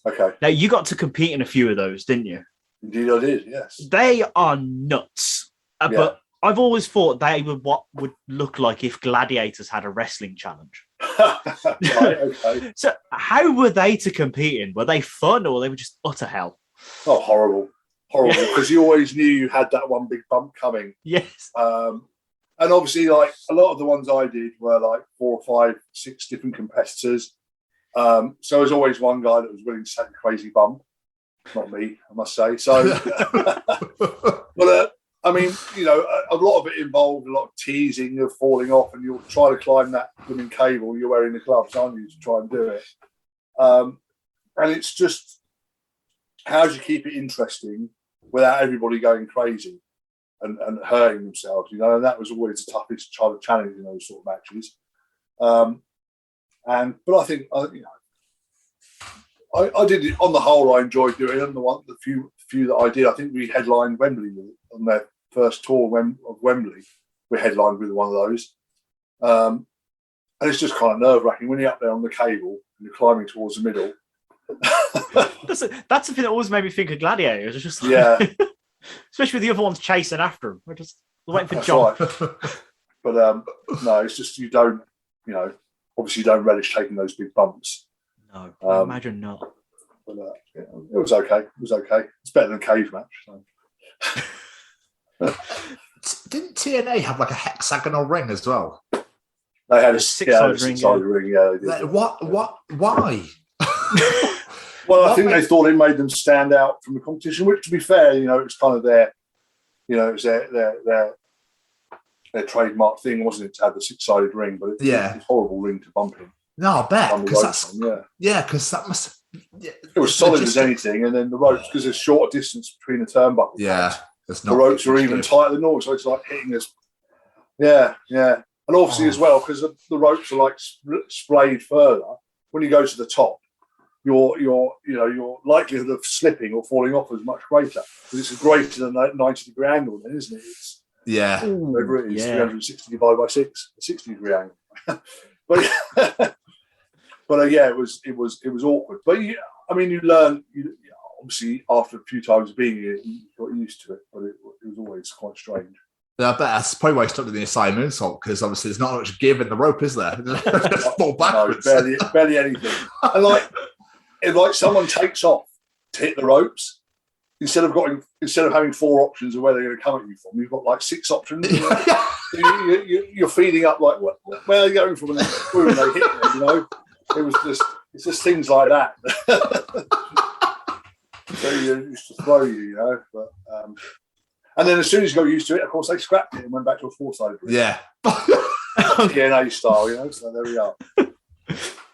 Okay. Now you got to compete in a few of those, didn't you? Indeed, I did. Yes. They are nuts, but I've always thought they were what would look like if gladiators had a wrestling challenge. Right, okay. So how were they to compete in? Were they fun, or they were just utter hell? Oh, horrible, because you always knew you had that one big bump coming. Yes. And obviously, like a lot of the ones I did were like 4, 5, 6 different competitors. So there's always one guy that was willing to take a crazy bump. Not me, I must say. So, but I mean, a lot of it involved a lot of teasing of falling off, and you'll try to climb that blooming cable. You're wearing the gloves, aren't you, to try and do it? And it's just, how do you keep it interesting without everybody going crazy and hurting themselves? And that was always the toughest challenge in those sort of matches. But I think I did it on the whole. I enjoyed doing it. And the few that I did, I think we headlined Wembley on their first tour of Wembley. We headlined with one of those, and it's just kind of nerve wracking when you're up there on the cable and you're climbing towards the middle. That's something that always made me think of gladiators. It's just especially with the other ones chasing after them. We're just waiting for John. Right. But no, it's just you don't. Obviously, you don't relish taking those big bumps. No, I imagine not. But it was okay. It's better than a cage match. So. Didn't TNA have like a hexagonal ring as well? They had a six-sided ring. Yeah, they did. What? Why? Well, I think they thought it made them stand out from the competition. Which, to be fair, it's kind of their trademark thing, wasn't it, to have the 6-sided ring? But it's a horrible ring to bump in. No, I bet, because because that must. Yeah, it was solid as anything, and then the ropes, because there's shorter distance between the turnbuckles. Yeah, the ropes are even tighter than normal, so it's like hitting us. Yeah, and obviously as well, because the ropes are like splayed further. When you go to the top, your likelihood of slipping or falling off is much greater, because it's greater than that 90-degree angle, then, isn't it? It's, whatever it is, 360 divided by 6, a 60-degree angle. But it was awkward. But you learn. Obviously, after a few times being here, you got used to it. But it was always quite strange. Yeah, I bet that's probably why I stopped doing the Asai moonsault, because obviously there's not much give in the rope, is there? Just fall backwards. No, barely anything. And if someone takes off to hit the ropes, instead of having 4 options of where they're going to come at you from, you've got like 6 options. You're feeding up like, where are you going from? And boom, they hit you. It's just things like that. So you used to throw you, But and then as soon as you got used to it, of course, they scrapped it and went back to a 4-sided ring. Yeah. TNA style, So there we are.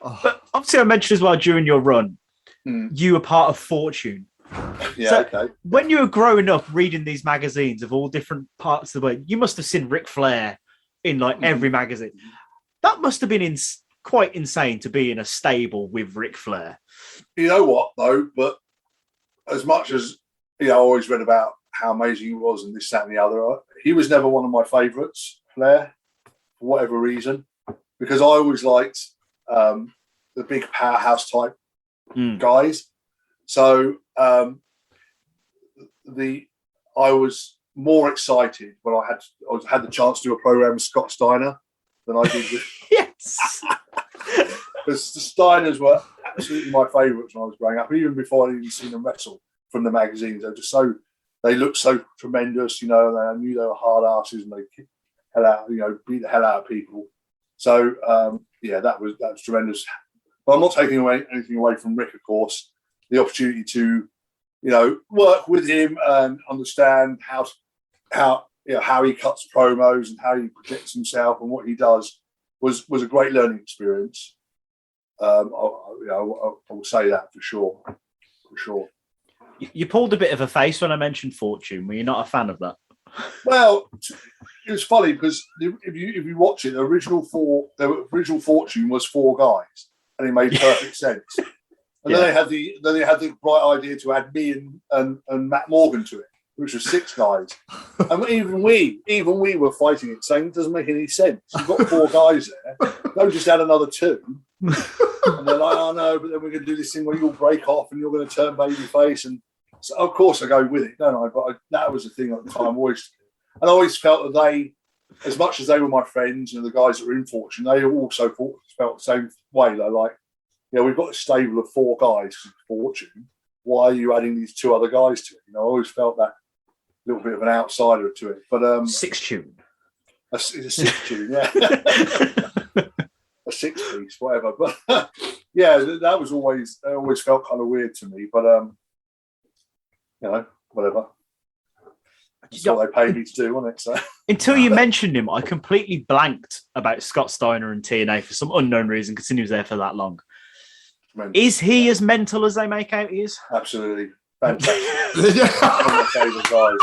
But obviously, I mentioned as well during your run, you were part of Fortune. Yeah, So, okay. when you were growing up reading these magazines of all different parts of the world, you must have seen Ric Flair in like every magazine. That must have been quite insane to be in a stable with Ric Flair. You know what, though? But as much as, I always read about how amazing he was and this, that, and the other, he was never one of my favourites, Flair, for whatever reason, because I always liked the big powerhouse type guys. So I was more excited when I had the chance to do a program with Scott Steiner than I did with Yes. because the Steiners were absolutely my favourites when I was growing up, even before I'd even seen them wrestle from the magazines. They looked so tremendous, and I knew they were hard asses and they kicked the hell out, beat the hell out of people. So that was tremendous. But I'm not taking anything away from Rick, of course. The opportunity to, work with him and understand how he cuts promos and how he projects himself and what he does was a great learning experience. I will say that for sure. For sure. You pulled a bit of a face when I mentioned Fortune. Were you not a fan of that? Well, it was funny because if you watch it, the original Fortune was 4 guys, and it made perfect sense. And then they had the bright idea to add me and Matt Morgan to it, which was 6 guys. And even we were fighting it, saying it doesn't make any sense. You've got 4 guys there. Don't just add another 2. And they're like, oh no, but then we're going to do this thing where you'll break off and you're going to turn babyface. And so, of course, I go with it, don't I? But that was the thing at the time. I always felt that they, as much as they were my friends and the guys that were in Fortune, they also felt the same way. They're like, we've got a stable of 4 guys in Fortune. Why are you adding these 2 other guys to it? I always felt that little bit of an outsider to it. But 6 tune. It's a 6 tune, yeah. A 6-piece, whatever. But that was always felt kind of weird to me. But whatever. That's what they paid me to do, wasn't it? So until you mentioned him, I completely blanked about Scott Steiner and TNA for some unknown reason because he was there for that long. Is he as mental as they make out he is? Absolutely. Fantastic. One of my favourite guys.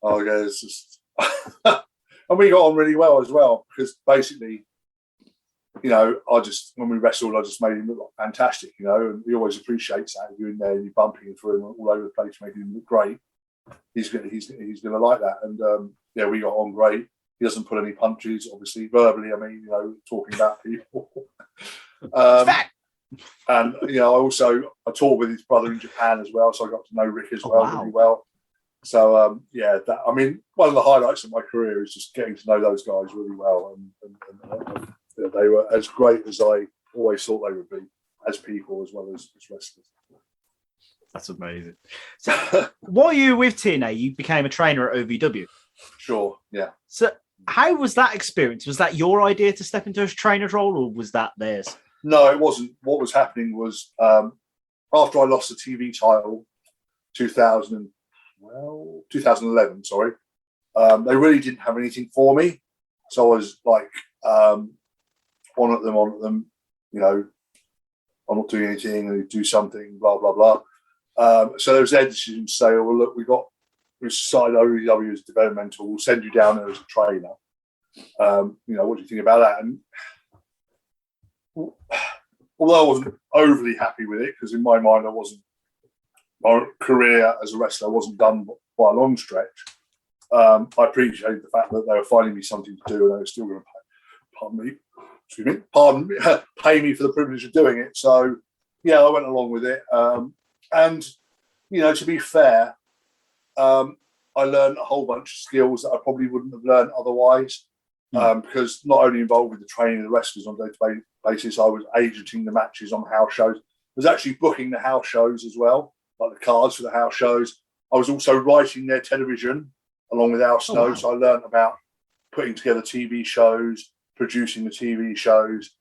Yeah, it's just... and we got on really well as well, because basically, when we wrestled, I just made him look like fantastic, and he always appreciates that. If you're in there and you're bumping him through him all over the place, making him look great. He's going to like that. And we got on great. He doesn't pull any punches, obviously, verbally. I mean, talking about people. And I toured with his brother in Japan as well, so I got to know Rick as well really well. So one of the highlights of my career is just getting to know those guys really well, and they were as great as I always thought they would be, as people as well as wrestlers. That's amazing. So, while you were with TNA, you became a trainer at OVW. Sure, yeah. So, how was that experience? Was that your idea to step into a trainer's role, or was that theirs? No, it wasn't. What was happening was after I lost the TV title, 2011, sorry, they really didn't have anything for me. So I was like, on at them, I'm not doing anything, and do something, blah, blah, blah. So there was their decision to say, well, look, we started OVW as developmental, we'll send you down there as a trainer. What do you think about that? And although I wasn't overly happy with it, because in my mind, my career as a wrestler wasn't done by a long stretch, I appreciated the fact that they were finding me something to do, and they were still going to pay me for the privilege of doing it. So, I went along with it. And, to be fair, I learned a whole bunch of skills that I probably wouldn't have learned otherwise, because not only involved with the training of the wrestlers on a day-to-day basis, I was agenting the matches on house shows. I was actually booking the house shows as well, like the cards for the house shows. I was also writing their television along with Al Snow, so I learned about putting together TV shows, producing the TV shows,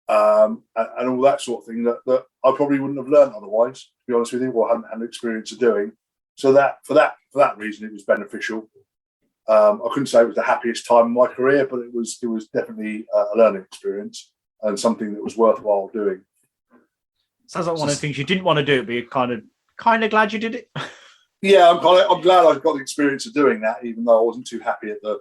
and all that sort of thing that I probably wouldn't have learned otherwise, to be honest with you, or hadn't had experience of doing. So for that reason, it was beneficial. I couldn't say it was the happiest time in my career, but it was definitely a learning experience and something that was worthwhile doing. Sounds like one of the things you didn't want to do, but you're kind of glad you did it. Yeah, I'm glad I got the experience of doing that, even though I wasn't too happy at the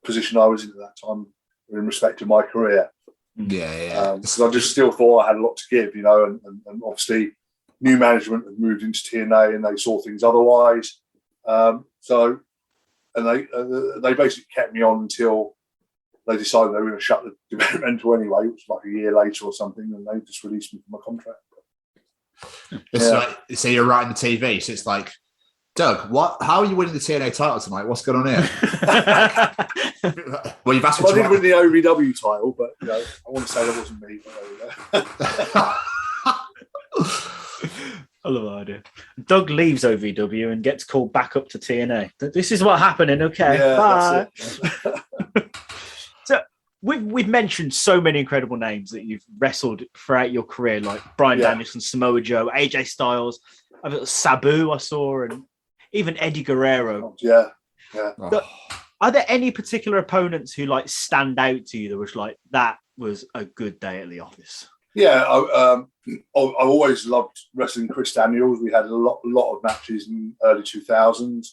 position I was in at that time in respect to my career. Yeah. Because I just still thought I had a lot to give, you know, and obviously new management had moved into TNA and they saw things otherwise. So they basically kept me on until they decided they were going to shut the developmental anyway, which was like a year later or something, and they just released me from my contract. It's like, so you're writing the TV, so it's like, Doug, how are you winning the TNA title tonight? What's going on here? Well, you've asked me I did win the OVW title, but you know, I want to say that wasn't me. I love that idea. Doug leaves OVW and gets called back up to TNA. This is what's happening. Okay, bye. That's it. So we've mentioned so many incredible names that you've wrestled throughout your career, like Bryan Danielson, Samoa Joe, AJ Styles, Sabu I saw, and even Eddie Guerrero. Yeah. But are there any particular opponents who like stand out to you that was like, that was a good day at the office? Yeah, I've always loved wrestling Chris Daniels. We had a lot of matches in early 2000s.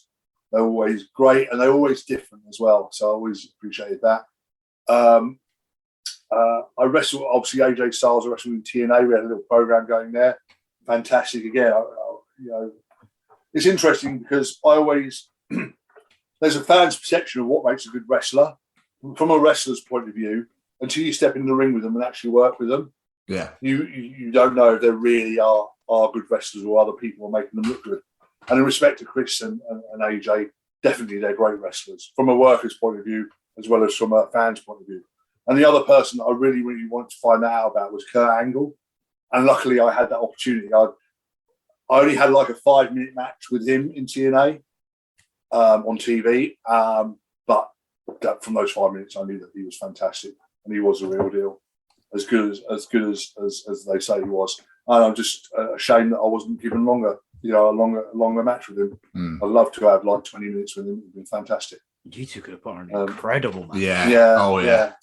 They're always great and they're always different as well. So I always appreciated that. I wrestled, obviously, AJ Styles. I wrestled in TNA. We had a little program going there. Fantastic. Again, you know, it's interesting because I always there's a fan's perception of what makes a good wrestler from a wrestler's point of view until you step in the ring with them and actually work with them. Yeah, you don't know if they really are good wrestlers or other people are making them look good. And in respect to Chris and AJ, definitely they're great wrestlers from a worker's point of view as well as from a fan's point of view. And the other person that I really, really wanted to find out about was Kurt Angle. And luckily I had that opportunity. I only had like a 5-minute match with him in TNA on TV. But from those 5 minutes, I knew that he was fantastic and he was the real deal. As good as they say he was. And I'm just ashamed that I wasn't given a longer match with him. I'd love to have like 20 minutes with him. It'd been fantastic. You two could have put on an incredible match. Yeah. Oh, yeah.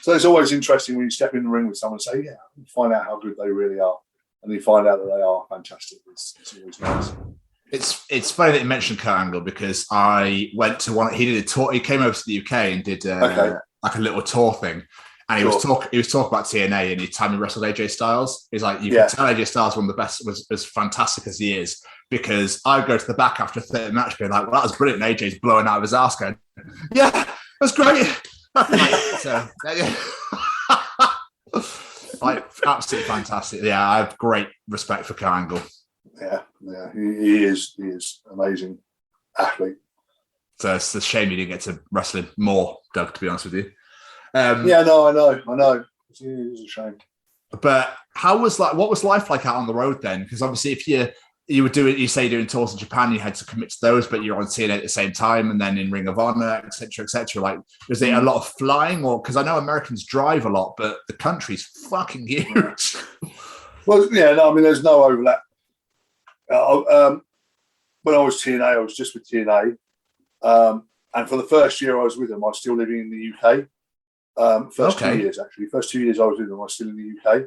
So it's always interesting when you step in the ring with someone and say, yeah, find out how good they really are. And you find out that they are fantastic. It's always nice. It's funny that you mentioned Kurt Angle because I went to one. He did a tour. He came over to the UK and did like a little tour thing. And he was talking about TNA and he told me wrestled AJ Styles. He's like, you can tell AJ Styles one of the best, was as fantastic as he is, because I go to the back after a third match being like, well, that was brilliant. And AJ's blowing out of his ass going, yeah, that's great. Like, absolutely fantastic. Yeah, I have great respect for Kurt Angle. Yeah, he is amazing athlete. So it's a shame you didn't get to wrestle him more, Doug, to be honest with you. I know. It's a shame. But what was life like out on the road then? Because obviously, if you were doing, you say you're doing tours in Japan, you had to commit to those, but you're on TNA at the same time, and then in Ring of Honor, etc., etc. Like, was there a lot of flying, or because I know Americans drive a lot, but the country's fucking huge. Well, there's no overlap. When I was TNA, I was just with TNA, and for the first year I was with them, I was still living in the UK. First 2 years, actually. First 2 years I was with them, I was still in the UK.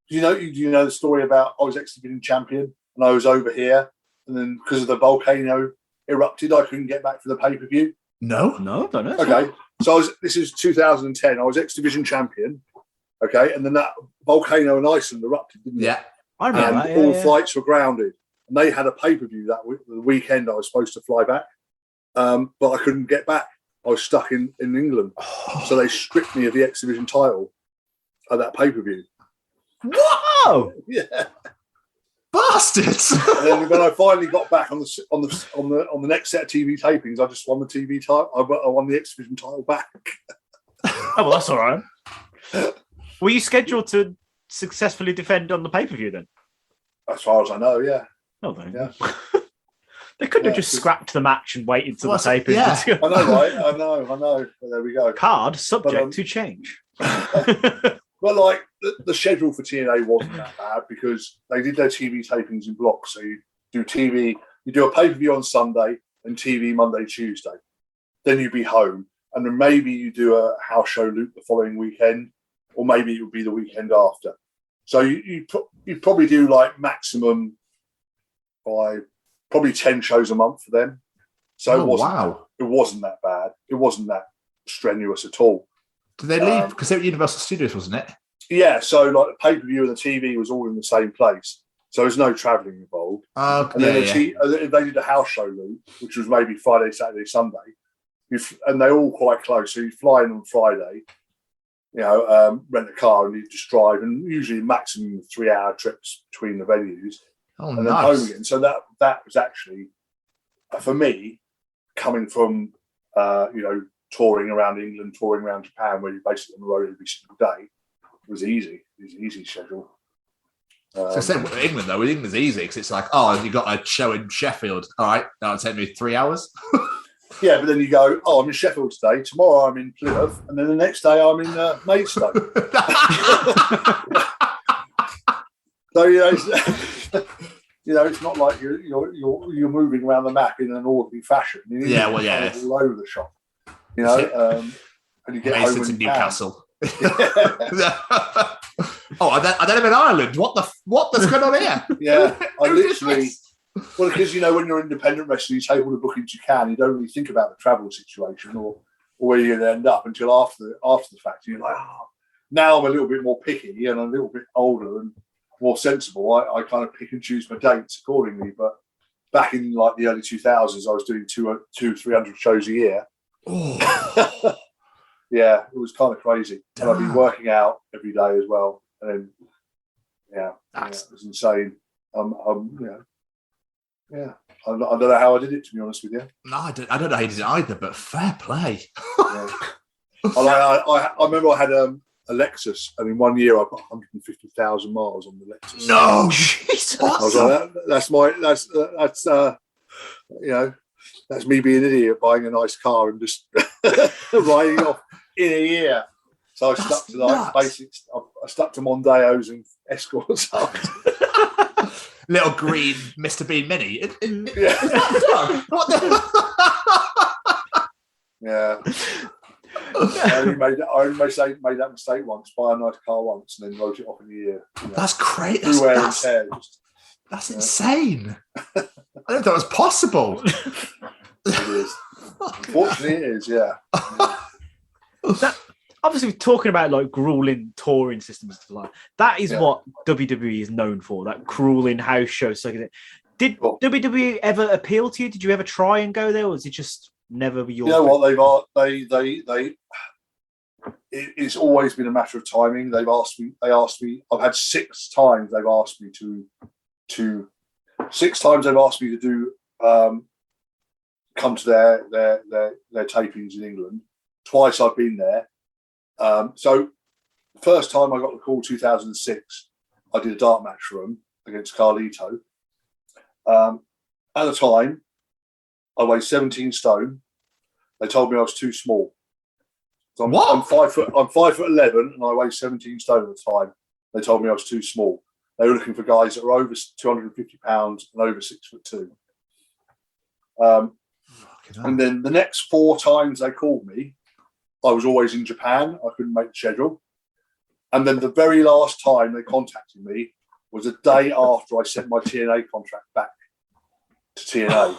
Do you know the story about I was ex-division champion and I was over here, and then because of the volcano erupted, I couldn't get back for the pay-per-view? No, I don't know. Okay, so this is 2010. I was ex-division champion. Okay, and then that volcano in Iceland erupted, didn't it? Yeah, I remember that. All flights were grounded, and they had a pay-per-view the weekend I was supposed to fly back, but I couldn't get back. I was stuck in England. So they stripped me of the X Division title at that pay-per-view. Whoa! Yeah. Bastards! And then when I finally got back on the next set of TV tapings, I just won the TV title. I won the X Division title back. Oh, well, that's all right. Were you scheduled to successfully defend on the pay-per-view then? As far as I know, yeah. Oh, then. Yeah. They couldn't have just scrapped the match and waited till the taping. Yeah. I know, right? I know. But there we go. Card subject to change. But like the schedule for TNA wasn't that bad because they did their TV tapings in blocks. So you do a pay-per-view on Sunday and TV Monday, Tuesday. Then you'd be home. And then maybe you do a house show loop the following weekend, or maybe it would be the weekend after. So you probably do like maximum probably 10 shows a month for them. So it wasn't that bad. It wasn't that strenuous at all. Did they leave because they were Universal Studios, wasn't it? Yeah. So like the pay-per-view and the TV was all in the same place. So there's no travelling involved. And then they did a house show loop, which was maybe Friday, Saturday, Sunday. And they're all quite close. So you fly in on Friday, rent a car and you just drive, and usually maximum 3-hour trips between the venues. And then home again. So that was actually, for me, coming from, touring around England, touring around Japan, where you're basically on the road every single day, it was easy. It was an easy schedule. So same with England, though. With England's easy because it's like, you got a show in Sheffield. All right, that'll take me 3 hours. Yeah, but then you go, I'm in Sheffield today. Tomorrow I'm in Plymouth, and then the next day I'm in Maidstone. So it's not like you're moving around the map in an orderly fashion. All over the shop. And you get home to Newcastle. I don't live in Ireland. What's going on here? Yeah, I literally. Well, because when you're independent wrestling, you take all the bookings you can. You don't really think about the travel situation or where you're going to end up until after the fact. You're like, now I'm a little bit more picky and I'm a little bit older and more sensible. I kind of pick and choose my dates accordingly. But back in like the early 2000s, I was doing 200-300 shows a year. Oh. Yeah, it was kind of crazy. And I've been working out every day as well. And then, it was insane. Yeah, I don't know how I did it, to be honest with you. No, I don't know how you did it either, but fair play. Yeah. I remember I had a Lexus, and in 1 year I put 150,000 miles on the Lexus. No, Jesus! I was like, that's me being an idiot buying a nice car and just riding off in a year. So I stuck to like basics. I stuck to Mondeos and Escorts. Little green Mr. Bean Mini. What the? Yeah. I only made that mistake once. Buy a nice car once and then wrote it off in a year. That's great. That's insane. I didn't thought it was possible. It is. Unfortunately, it is. Yeah. Obviously, talking about like grueling touring systems and stuff like that is what WWE is known for. That grueling house shows. So did WWE ever appeal to you? Did you ever try and go there, or was it just never your? You know what it's always been a matter of timing. They asked me. I've had 6 times they've asked me to 6 times they've asked me to do come to their tapings in England. Twice I've been there. So the first time I got the call, 2006, I did a dart match for them against Carlito. At the time, I weighed 17 stone. They told me I was too small. So I'm 5'11" and I weigh 17 stone at the time. They told me I was too small. They were looking for guys that were over 250 pounds and over 6'2". And then the next 4 times they called me, I was always in Japan. I couldn't make the schedule. And then the very last time they contacted me was a day after I sent my TNA contract back to TNA.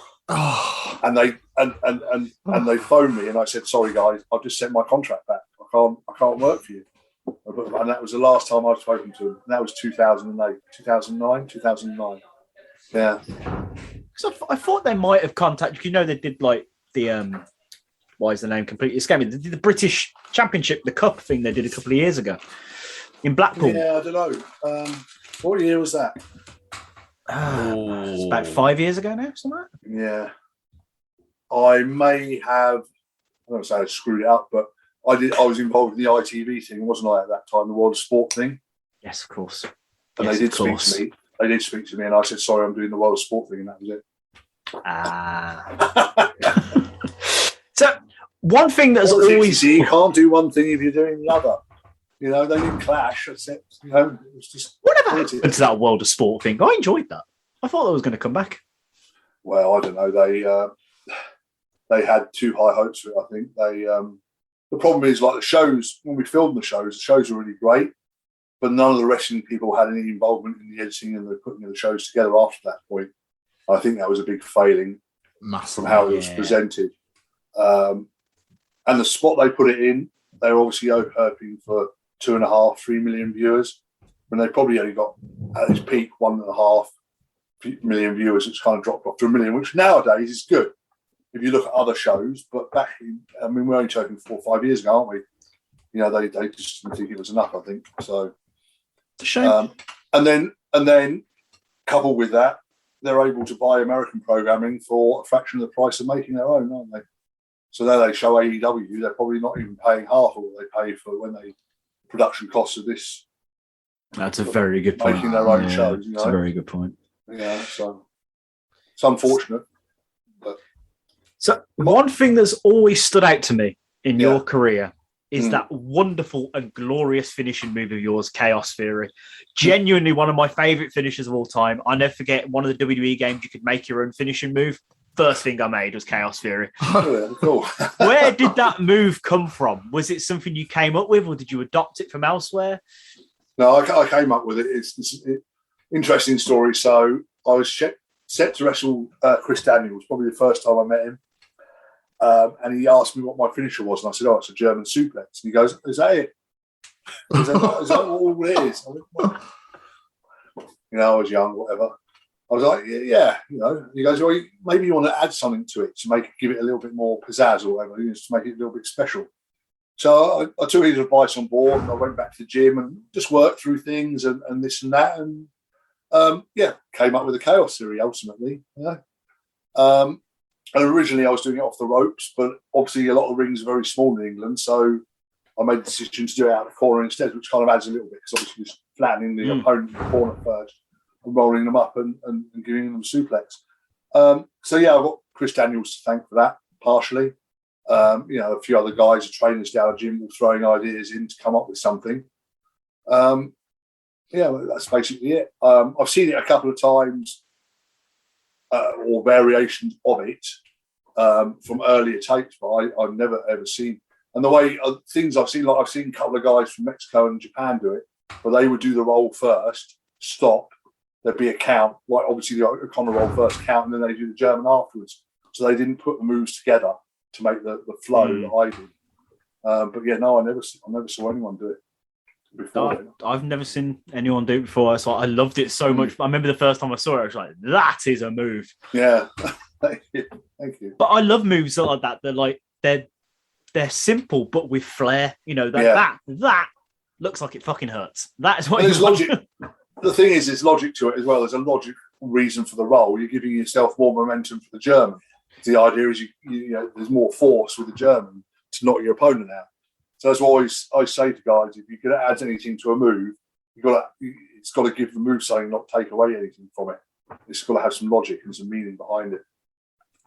And they phoned me and I said, sorry guys, I've just sent my contract back. I can't work for you. And that was the last time I'd spoken to them. And that was 2009. Yeah. So I thought they might have contacted, they did like the why is the name completely escaping? They did the British Championship, the Cup thing they did a couple of years ago in Blackpool. Yeah, I don't know. What year was that? It's about 5 years ago now, something like that. Yeah. I may have, I don't say I screwed it up, but I was involved in the ITV thing, wasn't I, at that time, the World of Sport thing? Yes, of course. And they did speak to me. They did speak to me, and I said, sorry, I'm doing the World of Sport thing, and that was it. So, one thing that's always... You can't do one thing if you're doing the other. They didn't clash. That's it. It was just... Whatever happened to that World of Sport thing? I enjoyed that. I thought that was going to come back. Well, I don't know. They had too high hopes for it, I think. The problem is, like the shows, when we filmed the shows were really great. but none of the wrestling people had any involvement in the editing and the putting of the shows together after that point. I think that was a big failing from how it was presented. And the spot they put it in, they were obviously hoping for 2.5, 3 million viewers, when they probably only got at its peak 1.5 million viewers. It's kind of dropped off to 1 million, which nowadays is good if you look at other shows. But back in, I mean, we're only talking 4 or 5 years ago, aren't we? You know, they just didn't think it was enough, I think. So it's a shame. And then coupled with that, they're able to buy American programming for a fraction of the price of making their own, aren't they? So there they show AEW, they're probably not even paying half of what they pay for when they production costs of this. That's a very good point. Making their own shows, you know. That's a very good point. Yeah, so it's unfortunate. But. So one thing that's always stood out to me in your career is that wonderful and glorious finishing move of yours, Chaos Theory. Genuinely one of my favourite finishes of all time. I'll never forget one of the WWE games you could make your own finishing move. First thing I made was Chaos Theory. Oh, yeah, cool. Where did that move come from? Was it something you came up with, or did you adopt it from elsewhere? No, I came up with it. It's an interesting story. So I was set to wrestle Chris Daniels, probably the first time I met him. And he asked me what my finisher was, and I said, "Oh, it's a German suplex." And he goes, "Is that it? Is that all it is?" I went, "Well," you know, I was young, whatever. I was like, "Yeah, you know." And he goes, "Well, maybe you want to add something to it to give it a little bit more pizzazz or whatever, just to make it a little bit special." So I took his advice on board, and I went back to the gym and just worked through things and this and that, and came up with a Chaos Theory ultimately. You know? And originally I was doing it off the ropes, but obviously a lot of rings are very small in England, so I made the decision to do it out of the corner instead, which kind of adds a little bit, because obviously just flattening the opponent in the corner first and rolling them up and giving them a suplex. I've got Chris Daniels to thank for that, partially. A few other guys are trainers down the gym, throwing ideas in to come up with something. That's basically it. I've seen it a couple of times, or variations of it from earlier tapes, but I've never ever seen. And the way things I've seen, like I've seen a couple of guys from Mexico and Japan do it, where they would do the roll first, stop, there'd be a count, like obviously the O'Connor roll first, count, and then they do the German afterwards. So they didn't put the moves together to make the flow that I did. I never saw anyone do it before. I've never seen anyone do it before. So I loved it so much. I remember the first time I saw it, I was like, that is a move. Yeah. Thank you. But I love moves like that. They're simple, but with flair. You know, that looks like it fucking hurts. That is what there's logic. The thing is, there's logic to it as well. There's a logical reason for the roll. You're giving yourself more momentum for the German. The idea is there's more force with the German to knock your opponent out. So that's what I say to guys: if you're going to add anything to a move, it's got to give the move something, not take away anything from it. It's got to have some logic and some meaning behind it.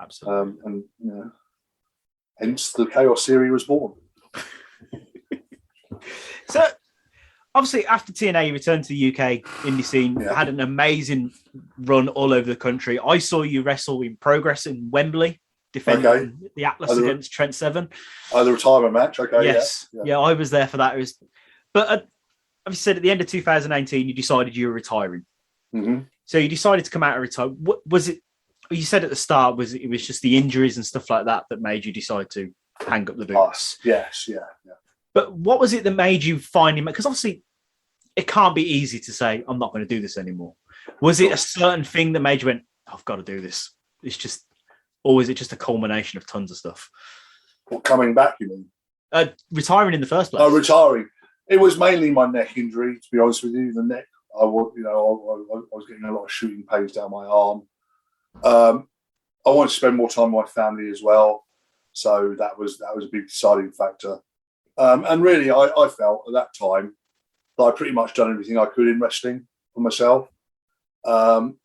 Absolutely. Hence the Chaos Theory was born. So, obviously, after TNA, you returned to the UK indie scene, had an amazing run all over the country. I saw you wrestle in Progress in Wembley, defending the Atlas against Trent Seven. The retirement match, okay. Yes. Yeah, I was there for that. But as you said, at the end of 2018, you decided you were retiring. Mm-hmm. So you decided to come out and retire. Was it? You said at the start, it was just the injuries and stuff like that that made you decide to hang up the boots? Yes, yeah. But what was it that made you finally? Because obviously, it can't be easy to say, I'm not going to do this anymore. Was it a certain thing that made you went, I've got to do this? It's just, or was it just a culmination of tons of stuff? What, coming back, you mean? Retiring in the first place. Oh, retiring. It was mainly my neck injury, to be honest with you. The neck, I was getting a lot of shooting pains down my arm. I wanted to spend more time with my family as well. So that was a big deciding factor. And really, I felt at that time that I pretty much done everything I could in wrestling for myself. And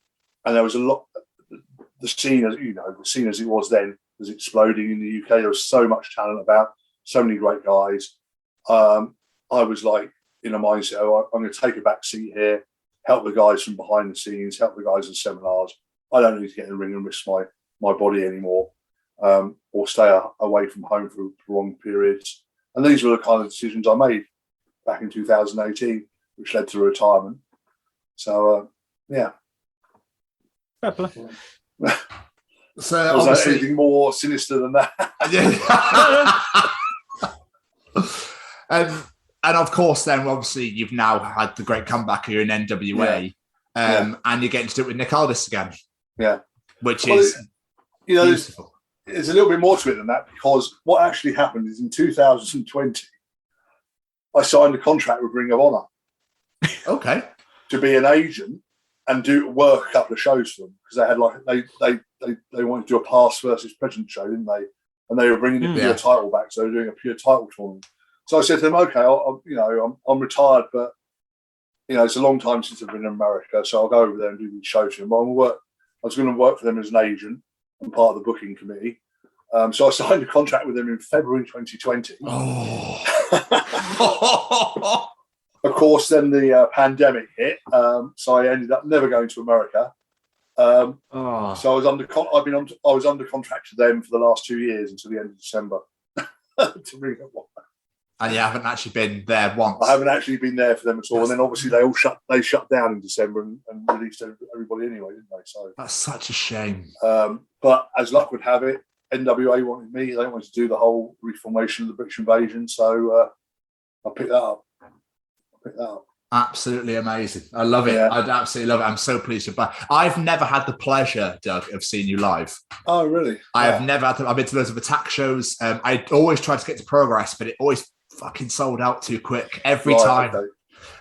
there was a lot. The scene as it was then was exploding in the UK. There was so much talent about, so many great guys. I was like in a mindset, I'm going to take a back seat here, help the guys from behind the scenes, help the guys in seminars. I don't need to get in the ring and risk my body anymore, or stay away from home for long periods. And these were the kind of decisions I made back in 2018. which led to retirement. So yeah. Fair play. So Was there obviously, anything more sinister than that? and of course, then obviously you've now had the great comeback here in NWA, and you're getting to do it with Nick Aldis again. Yeah, which is beautiful. There's a little bit more to it than that, because what actually happened is in 2020, I signed a contract with Ring of Honor. Okay. To be an agent and work a couple of shows for them, because they had they wanted to do a past versus present show, didn't they? And they were bringing the pure title back, so they were doing a pure title tournament. So I said to them, okay, I'm retired, but it's a long time since I've been in America, so I'll go over there and do these shows for them. I was going to work for them as an agent and part of the booking committee. So I signed a contract with them in February 2020. Oh. Of course, then the pandemic hit, so I ended up never going to America. So I was under contract to them for the last 2 years until the end of December. To bring up one. And you haven't actually been there once. I haven't actually been there for them at all. And then obviously they shut down in December and released everybody anyway, didn't they? So that's such a shame. But as luck would have it, NWA wanted me. They wanted to do the whole reformation of the British Invasion, so I picked that up. Absolutely amazing. I love it. I'd absolutely love it. I'm so pleased with that. I've never had the pleasure, Doug, of seeing you live. Oh, really? I have never had I've been to loads of attack shows. I always tried to get to Progress, but it always fucking sold out too quick every time.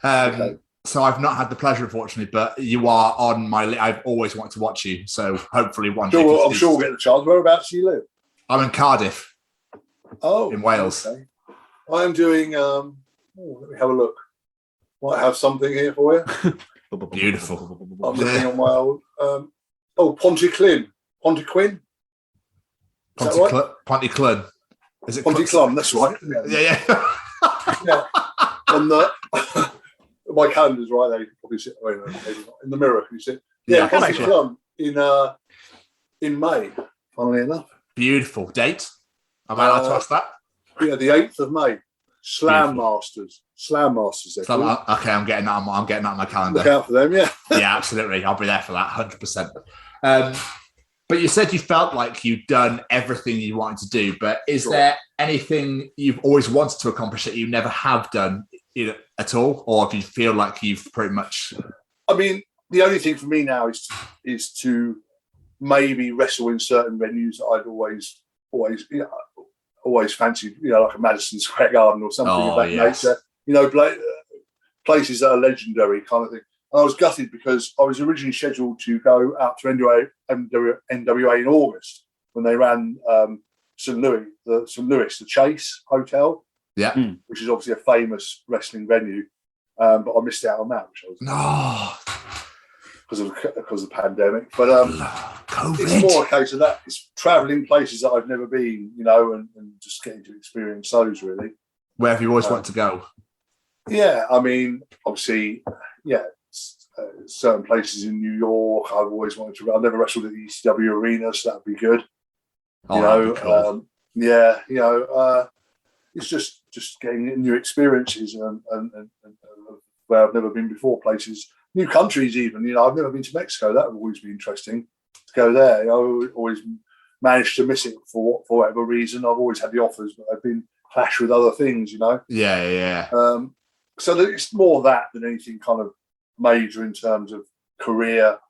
Okay. So I've not had the pleasure, unfortunately, but you are on my list. I've always wanted to watch you. So hopefully one day. I'm sure we'll get the chance. Whereabouts do you live? I'm in Cardiff. Oh. In Wales. Okay. I am doing, let me have a look. Might have something here for you. Beautiful. I'm looking on my old, Pontyclun. Pontyclun? Pontyclun. Is it Pontyclun? That's right. Yeah. Yeah. On my calendar's right there. You can probably see it. Wait, maybe not. In the mirror, can you see it? Yeah, Pontyclun in May, funnily enough. Beautiful. Date? Am I allowed to ask that? Yeah, the 8th of May. Slam Masters. Okay, I'm getting that on my calendar. Look out for them, yeah. Yeah, absolutely. I'll be there for that, 100%. But you said you felt like you'd done everything you wanted to do, but is there anything you've always wanted to accomplish that you never have done at all? Or do you feel like you've pretty much... I mean, the only thing for me now is to maybe wrestle in certain venues that I'd always fancied, like a Madison Square Garden or something of that nature. Places that are legendary kind of thing. And I was gutted because I was originally scheduled to go out to NWA in August when they ran St. Louis, the Chase Hotel, which is obviously a famous wrestling venue. But I missed out on that, which I was because of the pandemic. But it's more a case of that. It's travelling places that I've never been, and just getting to experience those really. Where have you always wanted to go? Yeah, I mean, obviously, certain places in New York I've always wanted to. I've never wrestled at the ECW arena, so that'd be good. That'd be cool. It's just getting new experiences and where I've never been before, places, new countries even. I've never been to Mexico. That would always be interesting to go there. I always managed to miss it for whatever reason. I've always had the offers, but I've been clashed with other things, Yeah. So it's more that than anything kind of major in terms of career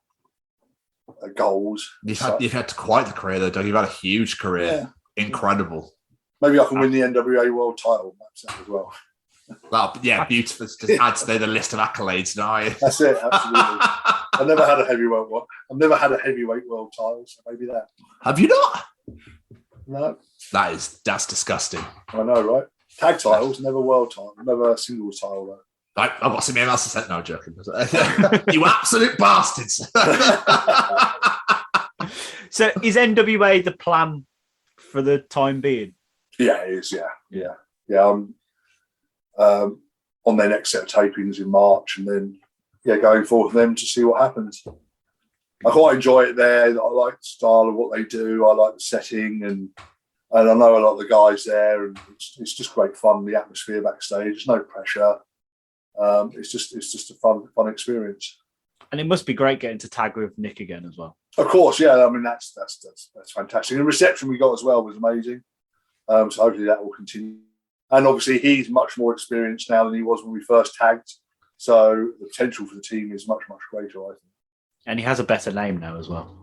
goals. You've had quite the career though, Doug. You've had a huge career. Yeah. Incredible. Maybe I can win the NWA World Title as well. Well, yeah, beautiful. Just add to the list of accolades now. That's it, absolutely. I've never had a heavyweight one. I've never had a heavyweight world title, so maybe that. Have you not? No. That's disgusting. I know, right? Tag titles, never world title, never a singles title though. I've got something else to say. No, joking. You absolute bastards. So is NWA the plan for the time being? Yeah, it is. Yeah. I'm on their next set of tapings in March, and then going forward with them to see what happens. I quite enjoy it there. I like the style of what they do. I like the setting, and I know a lot of the guys there, and it's just great fun. The atmosphere backstage, there's no pressure. It's just a fun experience. And it must be great getting to tag with Nick again as well. Of course, yeah. I mean, that's fantastic. And the reception we got as well was amazing. So hopefully that will continue. And obviously, he's much more experienced now than he was when we first tagged. So the potential for the team is much, much greater, I think. And he has a better name now as well.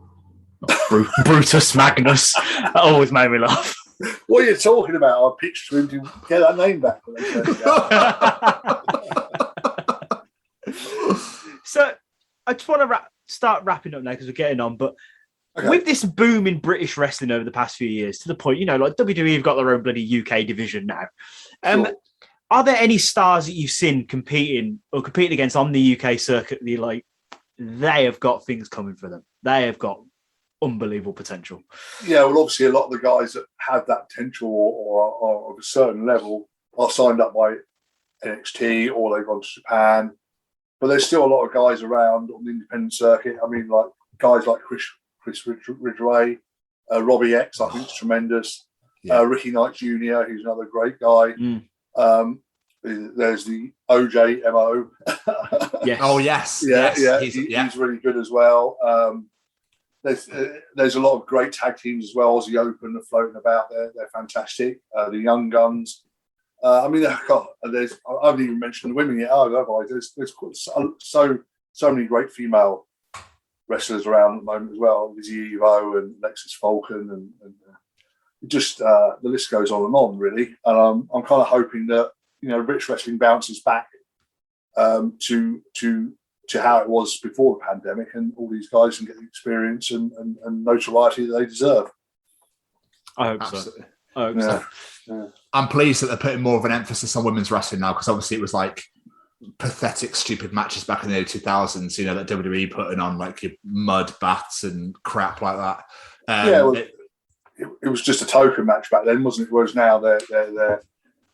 Brutus Magnus. That always made me laugh. What are you talking about? I pitched to him to get that name back. So I just want to start wrapping up now because we're getting on. But with this boom in British wrestling over the past few years, to the point, like WWE have got their own bloody UK division now. Sure. Are there any stars that you've seen competing against on the UK circuit that you're like, they have got things coming for them? They have got unbelievable potential. Yeah, well, obviously, a lot of the guys that have that potential or of a certain level are signed up by NXT or they've gone to Japan. But there's still a lot of guys around on the independent circuit. I mean, like guys like Chris Ridgway, Robbie X, I think is tremendous. Yeah. Ricky Knight Jr., who's another great guy. There's the OJMO. Yes. Oh, yes. Yeah. He's really good as well. There's a lot of great tag teams as well. Aussie Open are floating about there. They're fantastic. The Young Guns. I mean, I haven't even mentioned the women yet. There's so many great female wrestlers around at the moment as well. Lizzie Evo and Lexis Falcon and just the list goes on and on, really. And I'm kind of hoping that British wrestling bounces back to how it was before the pandemic, and all these guys can get the experience and notoriety that they deserve. I hope Absolutely. So. I hope so. Yeah. I'm pleased that they're putting more of an emphasis on women's wrestling now, because obviously it was like pathetic, stupid matches back in the early 2000s, that WWE putting on like your mud baths and crap like that. It was just a token match back then, wasn't it? Whereas now they're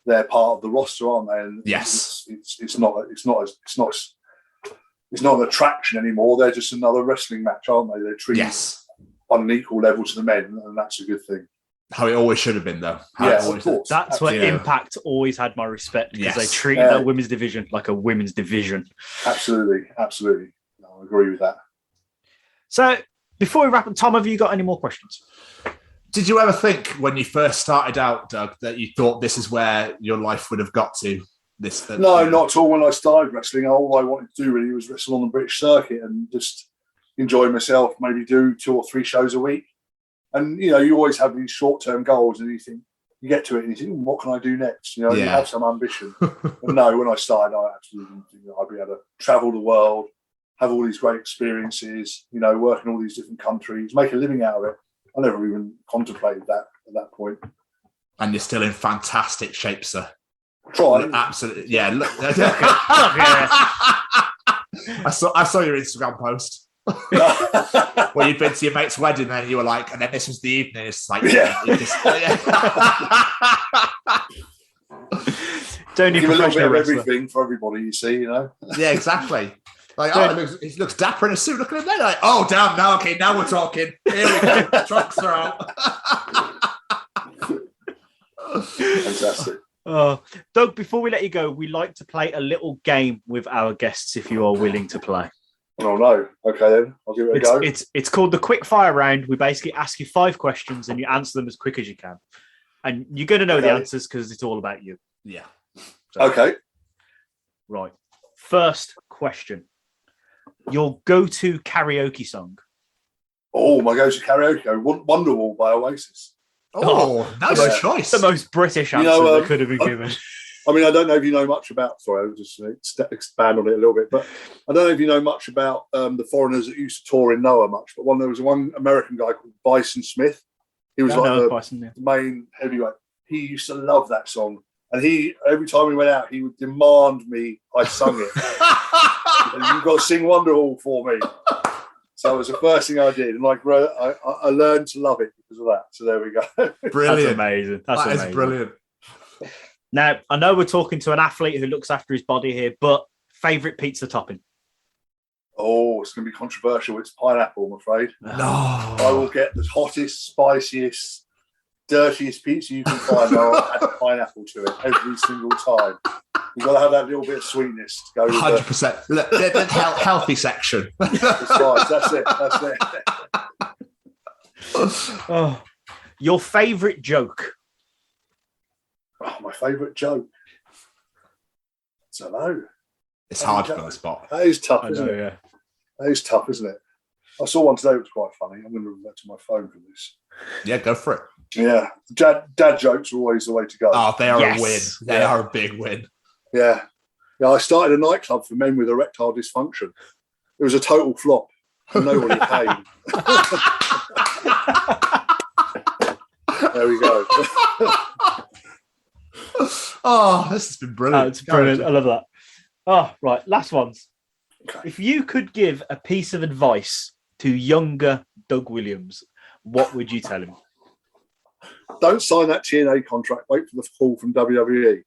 part of the roster, aren't they? And yes, it's not an attraction anymore. They're just another wrestling match, aren't they? They're treated on an equal level to the men, and that's a good thing. How it always should have been, though. Of course. That's where Impact always had my respect, because they treated that women's division like a women's division. Absolutely. No, I agree with that. So, before we wrap up, Tom, have you got any more questions? Did you ever think when you first started out, Doug, that you thought this is where your life would have got to? No, not at all. When I started wrestling, all I wanted to do really was wrestle on the British circuit and just enjoy myself, maybe do 2 or 3 shows a week. And, you always have these short-term goals and you get to it and you think, what can I do next? You have some ambition. But no, when I started, I absolutely didn't think that I'd be able to travel the world, have all these great experiences, work in all these different countries, make a living out of it. I never even contemplated that at that point. And you're still in fantastic shape, sir. Try. Absolutely. Yeah. Look. I saw your Instagram post. Well, you'd been to your mate's wedding and you were like, and then this was the evening. It's like, Don't you give a little bit of everything for everybody, you see, Yeah, exactly. Like, he looks dapper in a suit. Look at him there. Like, oh, damn, now we're talking. Here we go. The trucks are out. Fantastic. Doug, before we let you go, we like to play a little game with our guests, if you are willing to play. Oh, no. Okay, then. I'll give it a go. It's called the quick fire round. We basically ask you 5 questions and you answer them as quick as you can. And you're going to know the answers because it's all about you. Yeah. So, okay. Right. First question. Your go-to karaoke song? Oh, my go-to karaoke. Wonderwall by Oasis. Oh, nice choice. The most British answer that could have been given. I mean, I don't know if you know much about... Sorry, I'll just expand on it a little bit. But I don't know if you know much about the foreigners that used to tour in NWA much. But there was one American guy called Bison Smith. He was the main heavyweight. He used to love that song. And every time we went out, he would demand I sung it. You've got to sing Wonderwall for me. So it was the first thing I did. And I learned to love it because of that. So there we go. Brilliant. That's amazing. That is brilliant. Now, I know we're talking to an athlete who looks after his body here, but favourite pizza topping? Oh, it's going to be controversial. It's pineapple, I'm afraid. No. I will get the hottest, spiciest, dirtiest pizza you can find. I'll add pineapple to it every single time. You've got to have that little bit of sweetness to go with 100%. The healthy section. That's right. That's it. That's it. Oh, your favourite joke? Oh, my favourite joke. I don't know. It's hard to put on the spot. That is tough, isn't it? Yeah. That is tough, isn't it? I saw one today that was quite funny. I'm going to revert to my phone for this. Yeah, go for it. Yeah. Dad jokes are always the way to go. Oh, they are Yes. a win. They are a big win. Yeah. Yeah, I started a nightclub for men with erectile dysfunction. It was a total flop. And nobody paid. There we go. Oh, this has been brilliant. It's brilliant. I love that. Oh, right. Last ones. Okay. If you could give a piece of advice to younger Doug Williams, what would you tell him? Don't sign that TNA contract. Wait for the call from WWE.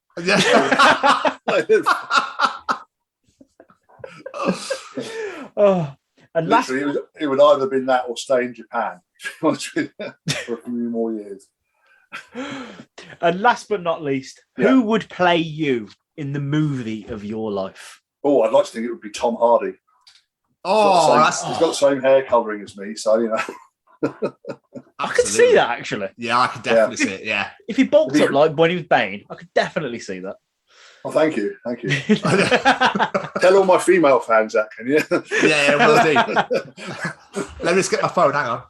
Oh, and last, Literally, it would either been that or stay in Japan for a few more years. and last but not least, who would play you in the movie of your life? Oh, I'd like to think it would be Tom Hardy. Oh, He's got the same hair colouring as me, so you know. I could see that actually. Yeah, I could definitely see it. Yeah. If he bulked up like when he was Bane, I could definitely see that. Oh, thank you. Tell all my female fans that, can you? Yeah, will do. Let me just get my phone. Hang on.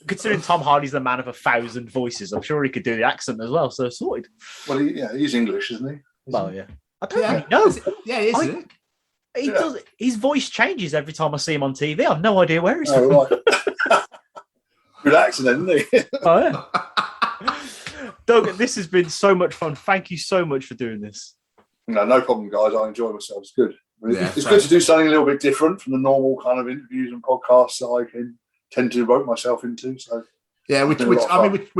Considering Tom Hardy's the man of 1,000 voices, I'm sure he could do the accent as well. So sorted. Well, he's English, isn't he? Well, yeah. I don't really know. Yeah, he is. Isn't it? He does. His voice changes every time I see him on TV. I've no idea where he's from. Oh, right. Good accent, isn't he? Oh, yeah. Doug, this has been so much fun. Thank you so much for doing this. No problem, guys. I enjoy myself. It's good. Yeah, it's good to do something a little bit different from the normal kind of interviews and podcasts that I can tend to devote myself into. So yeah, we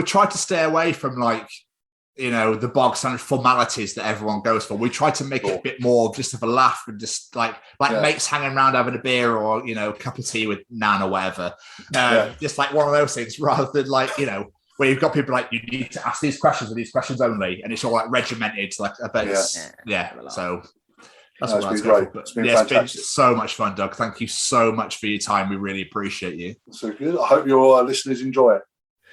try to stay away from the bog standard formalities that everyone goes for. We try to make it a bit more just of a laugh and just like mates hanging around having a beer or a cup of tea with Nan or whatever. Just like one of those things rather than where you've got people like you need to ask these questions and these questions only, and it's all like regimented. So that's what it's been great. But, it's been it's been fantastic. so much fun, Doug. Thank you so much for your time. We really appreciate you. So good. I hope your listeners enjoy it.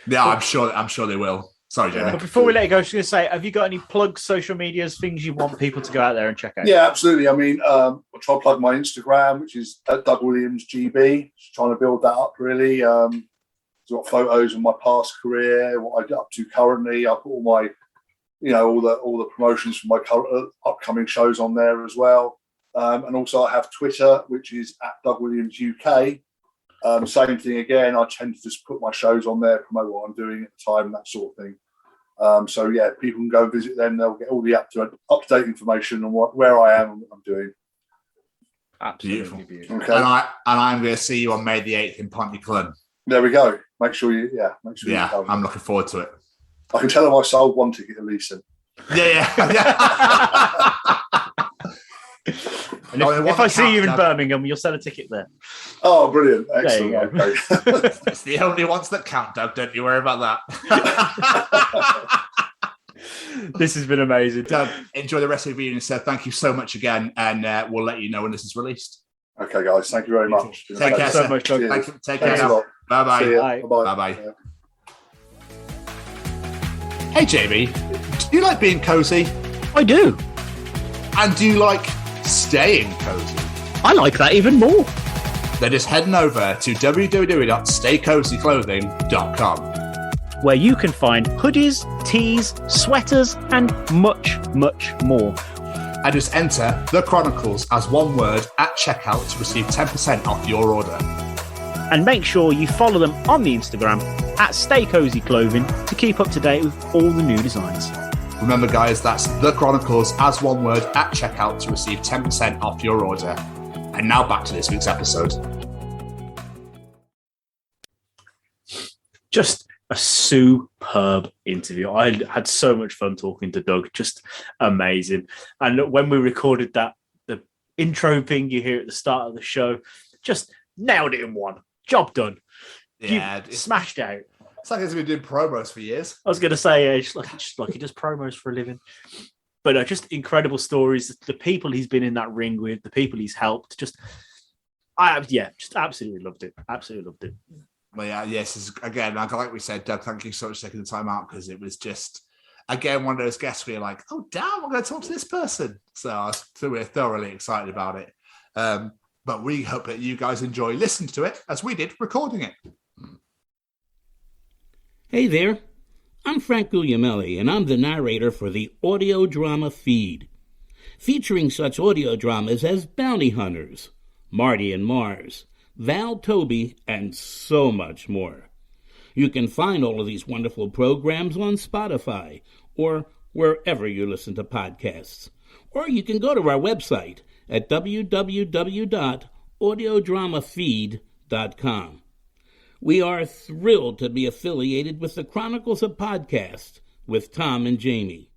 Yeah, I'm sure they will. Sorry, Jamie. But before we let you go, I was just going to say, have you got any plugs, social medias, things you want people to go out there and check out? Yeah, absolutely. I mean, I'll try to plug my Instagram, which is at Doug Williams GB. Just trying to build that up, really. Got photos of my past career, what I get up to currently. I put all my, all the promotions for my upcoming shows on there as well. And also I have Twitter, which is at Doug Williams UK. Same thing again. I tend to just put my shows on there, promote what I'm doing at the time, and that sort of thing. So yeah, people can go visit them. They'll get all the up-to-date information on where I am and what I'm doing. Absolutely beautiful. Okay. And I'm going to see you on May the 8th in Pontyclun. There we go. Make sure you I'm looking forward to it. I can tell them I sold one ticket at least. Yeah. And if I see you in Birmingham, you'll sell a ticket there. Oh, brilliant. Excellent. There you go. Okay. It's the only ones that count, Doug. Don't you worry about that. This has been amazing. Doug, enjoy the rest of your evening, sir. Thank you so much again, and we'll let you know when this is released. Okay, guys. Thank you very much. Take care, so sir. much, Doug. Take care now. Bye-bye. Bye. Bye-bye. Hey, Jamie. Do you like being cozy? I do. And do you like staying cozy? I like that even more. Then just heading over to www.staycozyclothing.com, where you can find hoodies, tees, sweaters, and much, much more. And just enter The Chronicles as one word at checkout to receive 10% off your order. And make sure you follow them on the Instagram at Stay Cozy Clothing to keep up to date with all the new designs. Remember, guys, that's The Chronicles as one word at checkout to receive 10% off your order. And now back to this week's episode. Just a superb interview. I had so much fun talking to Doug. Just amazing. And when we recorded that, the intro thing you hear at the start of the show, just nailed it in one. Job done. Yeah, you smashed out. It's like he's been doing promos for years. I was going to say, just like he does promos for a living. But just incredible stories. The people he's been in that ring with, the people he's helped, just absolutely loved it. Absolutely loved it. Well, yeah, yes. Again, like we said, Doug, thank you so much for taking the time out, because it was just, again, one of those guests where you're like, oh, damn, I'm going to talk to this person. So we're thoroughly excited about it. But we hope that you guys enjoy listening to it as we did recording it. Hey there, I'm Frank Guglielmelli, and I'm the narrator for the audio drama feed, featuring such audio dramas as Bounty Hunters, Marty and Mars, Val Toby, and so much more. You can find all of these wonderful programs on Spotify or wherever you listen to podcasts. Or you can go to our website at www.audiodramafeed.com. We are thrilled to be affiliated with the Chronicles of Podcast with Tom and Jamie.